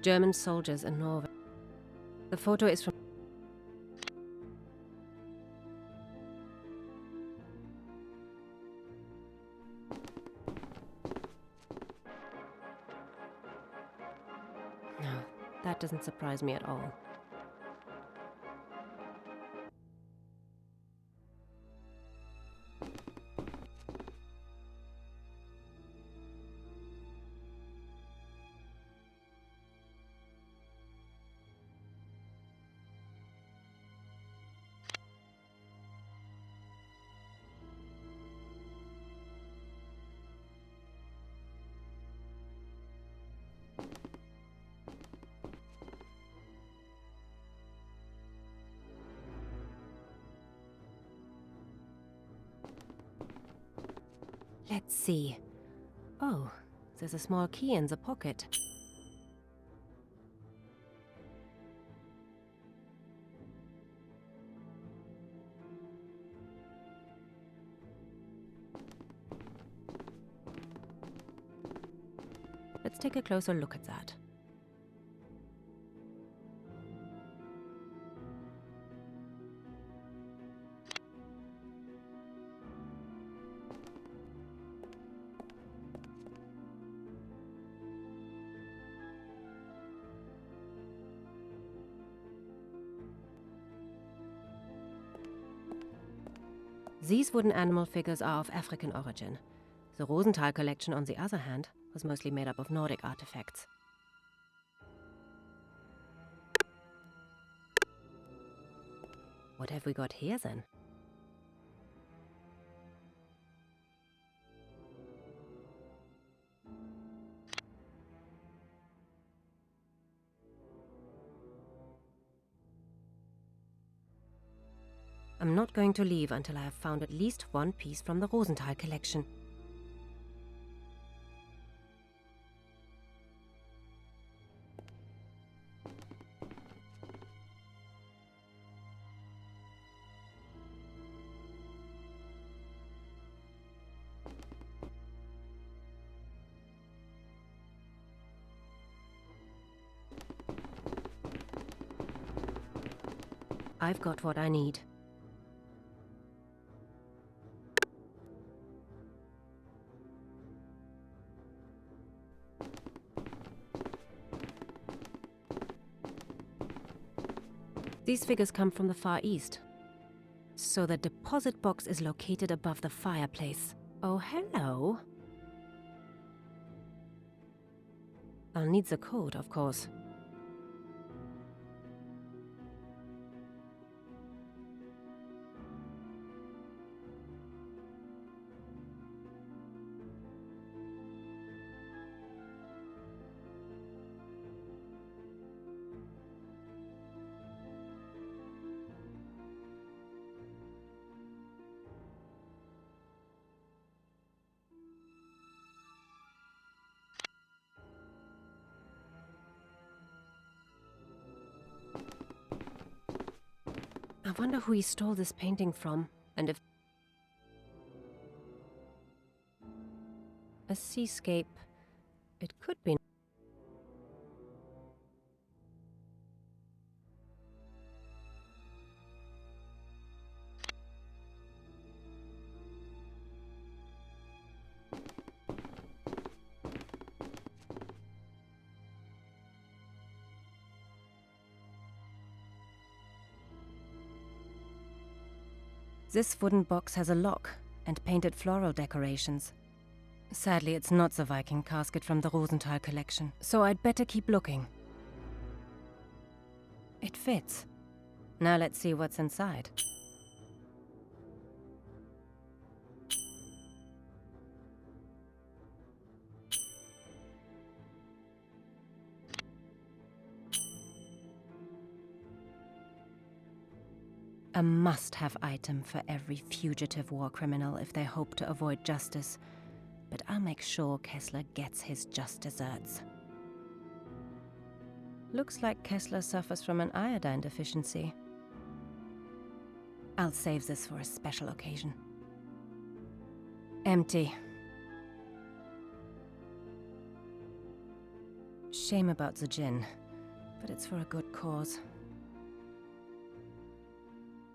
German soldiers in Norway. The photo is from... No, that doesn't surprise me at all. Let's see. Oh, there's a small key in the pocket. Let's take a closer look at that. These wooden animal figures are of African origin. The Rosenthal collection, on the other hand, was mostly made up of Nordic artifacts. What have we got here, then? I'm not going to leave until I have found at least one piece from the Rosenthal collection. I've got what I need. These figures come from the Far East. So the deposit box is located above the fireplace. Oh, hello. I'll need the code, of course. I wonder who he stole this painting from, and if... A seascape. It could be... This wooden box has a lock and painted floral decorations. Sadly, it's not the Viking casket from the Rosenthal collection, so I'd better keep looking. It fits. Now let's see what's inside. A must-have item for every fugitive war criminal if they hope to avoid justice. But I'll make sure Kessler gets his just desserts. Looks like Kessler suffers from an iodine deficiency. I'll save this for a special occasion. Empty. Shame about the gin, but it's for a good cause.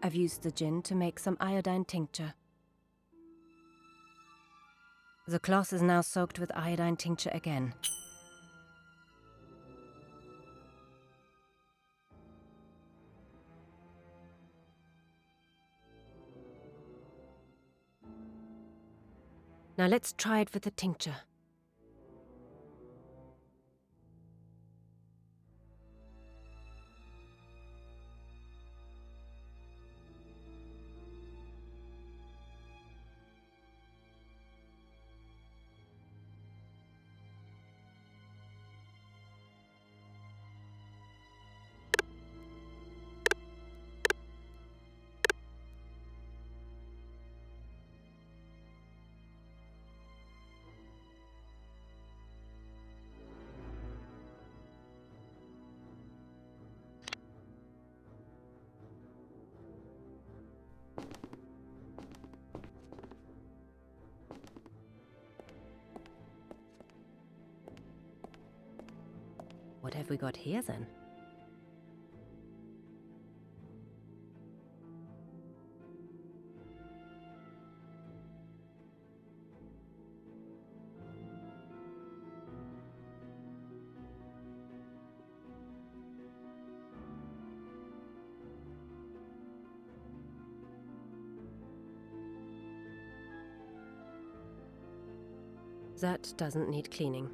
I've used the gin to make some iodine tincture. The cloth is now soaked with iodine tincture again. Now let's try it with the tincture. What have we got here then? That doesn't need cleaning.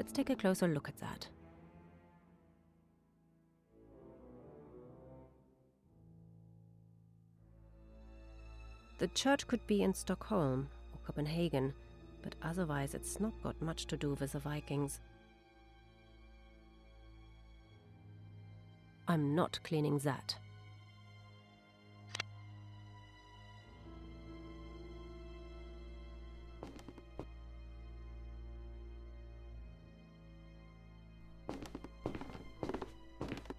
Let's take a closer look at that. The church could be in Stockholm or Copenhagen, but otherwise it's not got much to do with the Vikings. I'm not cleaning that.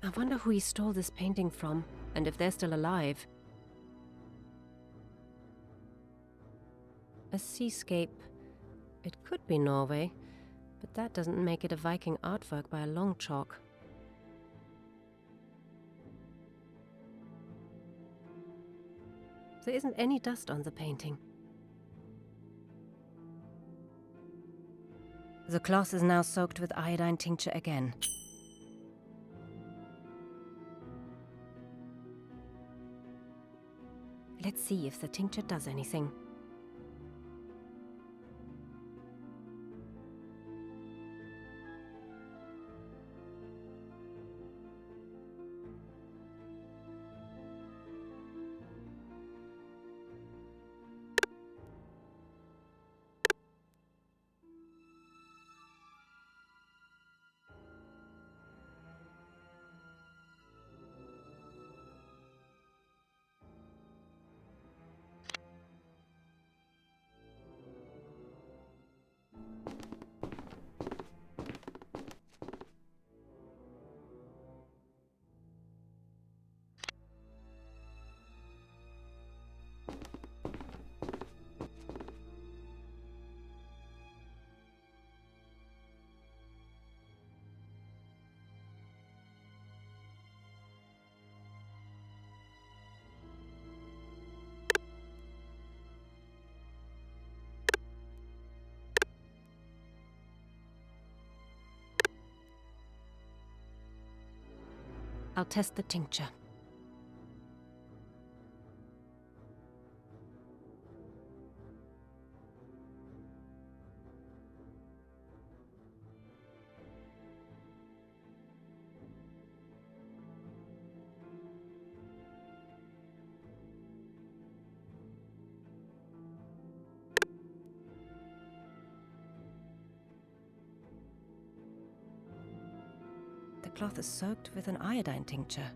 I wonder who he stole this painting from, and if they're still alive. A seascape. It could be Norway, but that doesn't make it a Viking artwork by a long chalk. There isn't any dust on the painting. The cloth is now soaked with iodine tincture again. Let's see if the tincture does anything. I'll test the tincture. The cloth is soaked with an iodine tincture.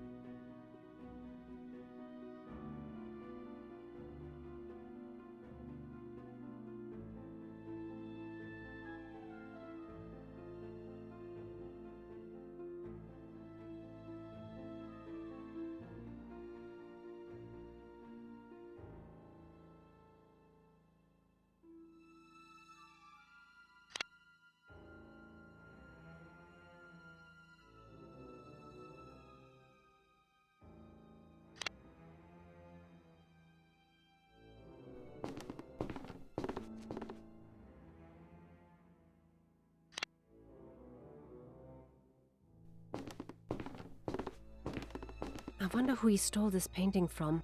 I wonder who he stole this painting from.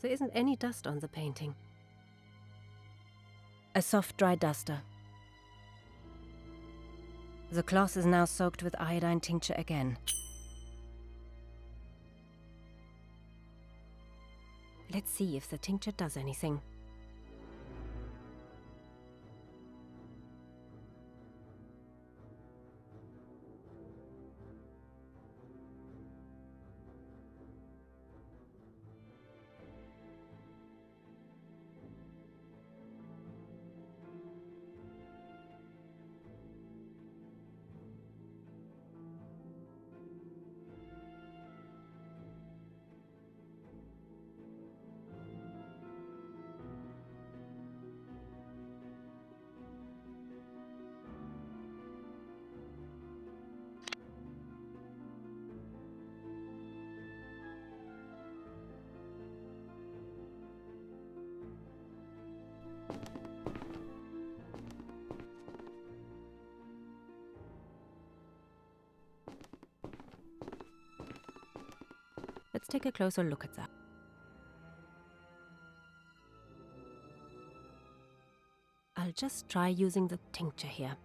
There isn't any dust on the painting. A soft, dry duster. The cloth is now soaked with iodine tincture again. Let's see if the tincture does anything. Let's take a closer look at that. just try using the tincture here.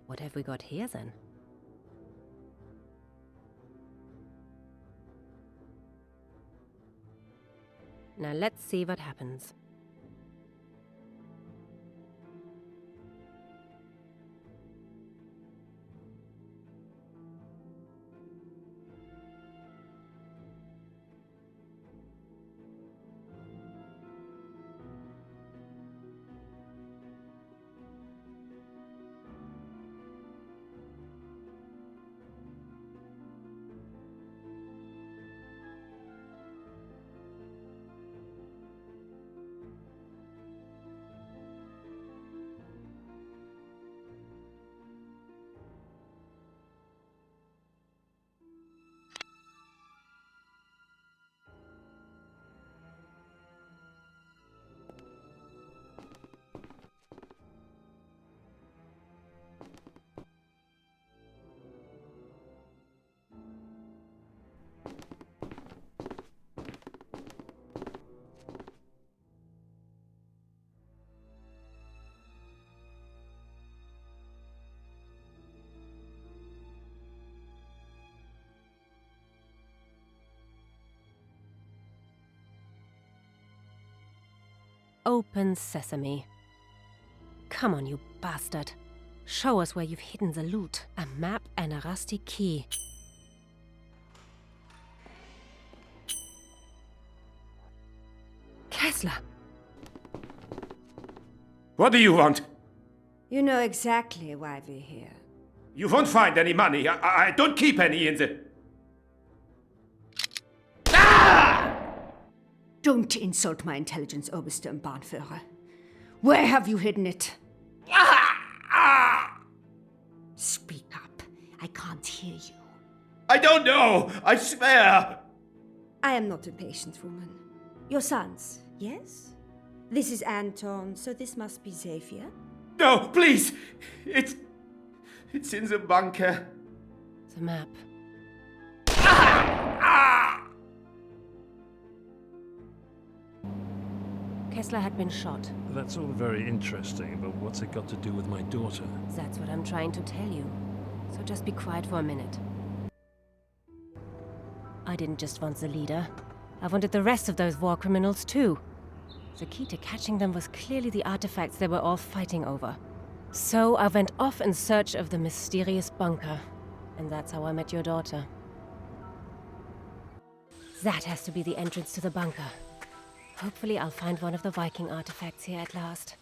What have we got here, then? Now let's see what happens. Open sesame. Come on, you bastard. Show us where you've hidden the loot. A map and a rusty key. Kessler! What do you want? You know exactly why we're here. You won't find any money. I don't keep any in the... Don't insult my intelligence, Oberste und Bahnführer. Where have you hidden it? Speak up. I can't hear you. I don't know! I swear! I am not a patient woman. Your sons, yes? This is Anton, so this must be Xavier? No, please! It's in the bunker. The map. Kessler had been shot. That's all very interesting, but what's it got to do with my daughter? That's what I'm trying to tell you. So just be quiet for a minute. I didn't just want the leader. I wanted the rest of those war criminals too. The key to catching them was clearly the artifacts they were all fighting over. So I went off in search of the mysterious bunker. And that's how I met your daughter. That has to be the entrance to the bunker. Hopefully I'll find one of the Viking artifacts here at last.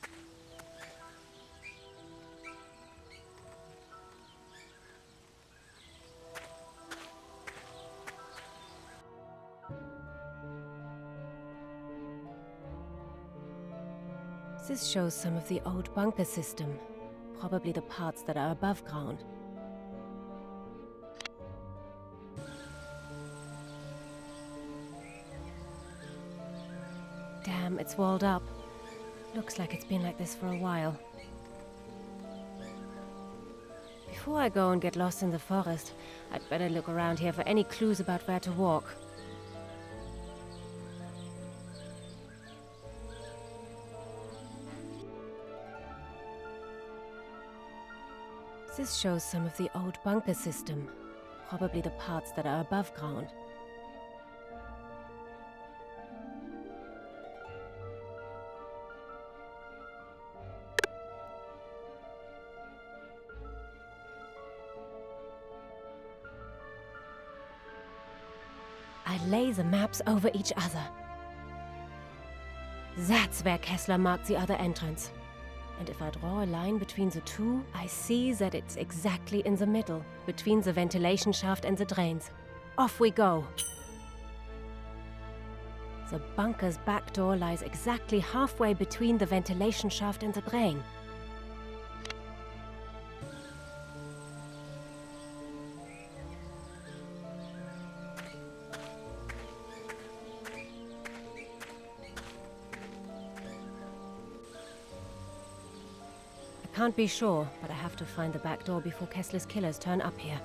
This shows some of the old bunker system. Probably the parts that are above ground. Damn, it's walled up. Looks like it's been like this for a while. Before I go and get lost in the forest, I'd better look around here for any clues about where to walk. This shows some of the old bunker system. Probably the parts that are above ground. I lay the maps over each other. That's where Kessler marked the other entrance. And if I draw a line between the two, I see that it's exactly in the middle, between the ventilation shaft and the drains. Off we go! The bunker's back door lies exactly halfway between the ventilation shaft and the drain. I can't be sure, but I have to find the back door before Kessler's killers turn up here.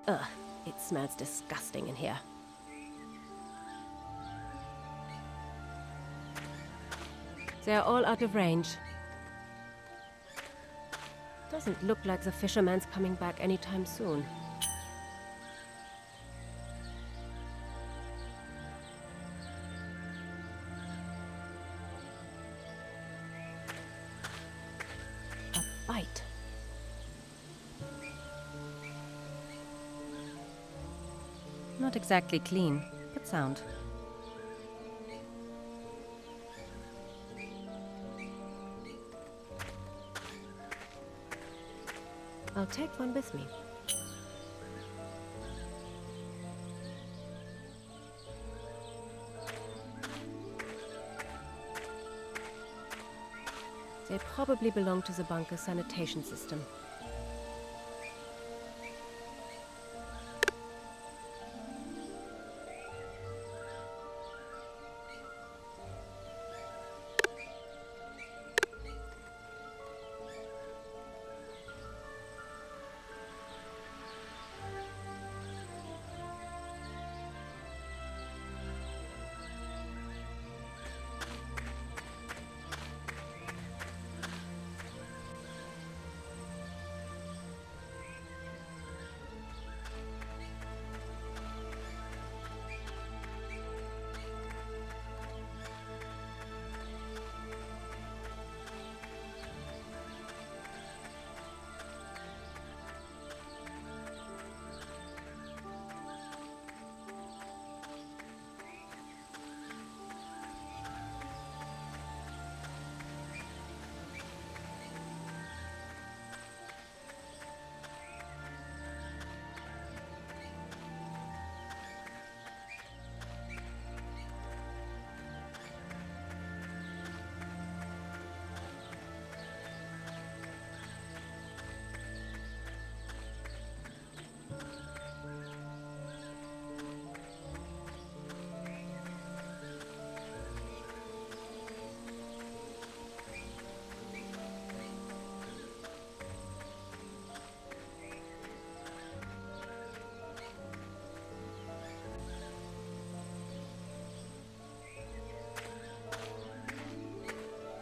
Ugh, it smells disgusting in here. They're all out of range. Doesn't look like the fisherman's coming back anytime soon. A bite. Not exactly clean, but sound. I'll take one with me. They probably belong to the bunker's sanitation system.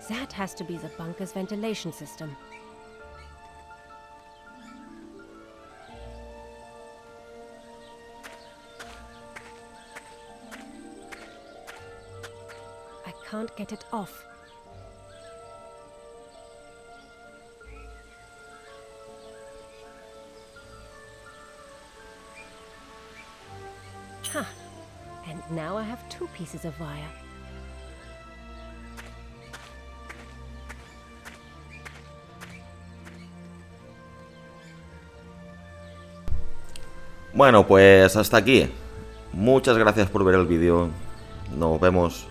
That has to be the bunker's ventilation system. I can't get it off. Huh. And now I have 2 pieces of wire. Bueno, pues hasta aquí. Muchas gracias por ver el vídeo. Nos vemos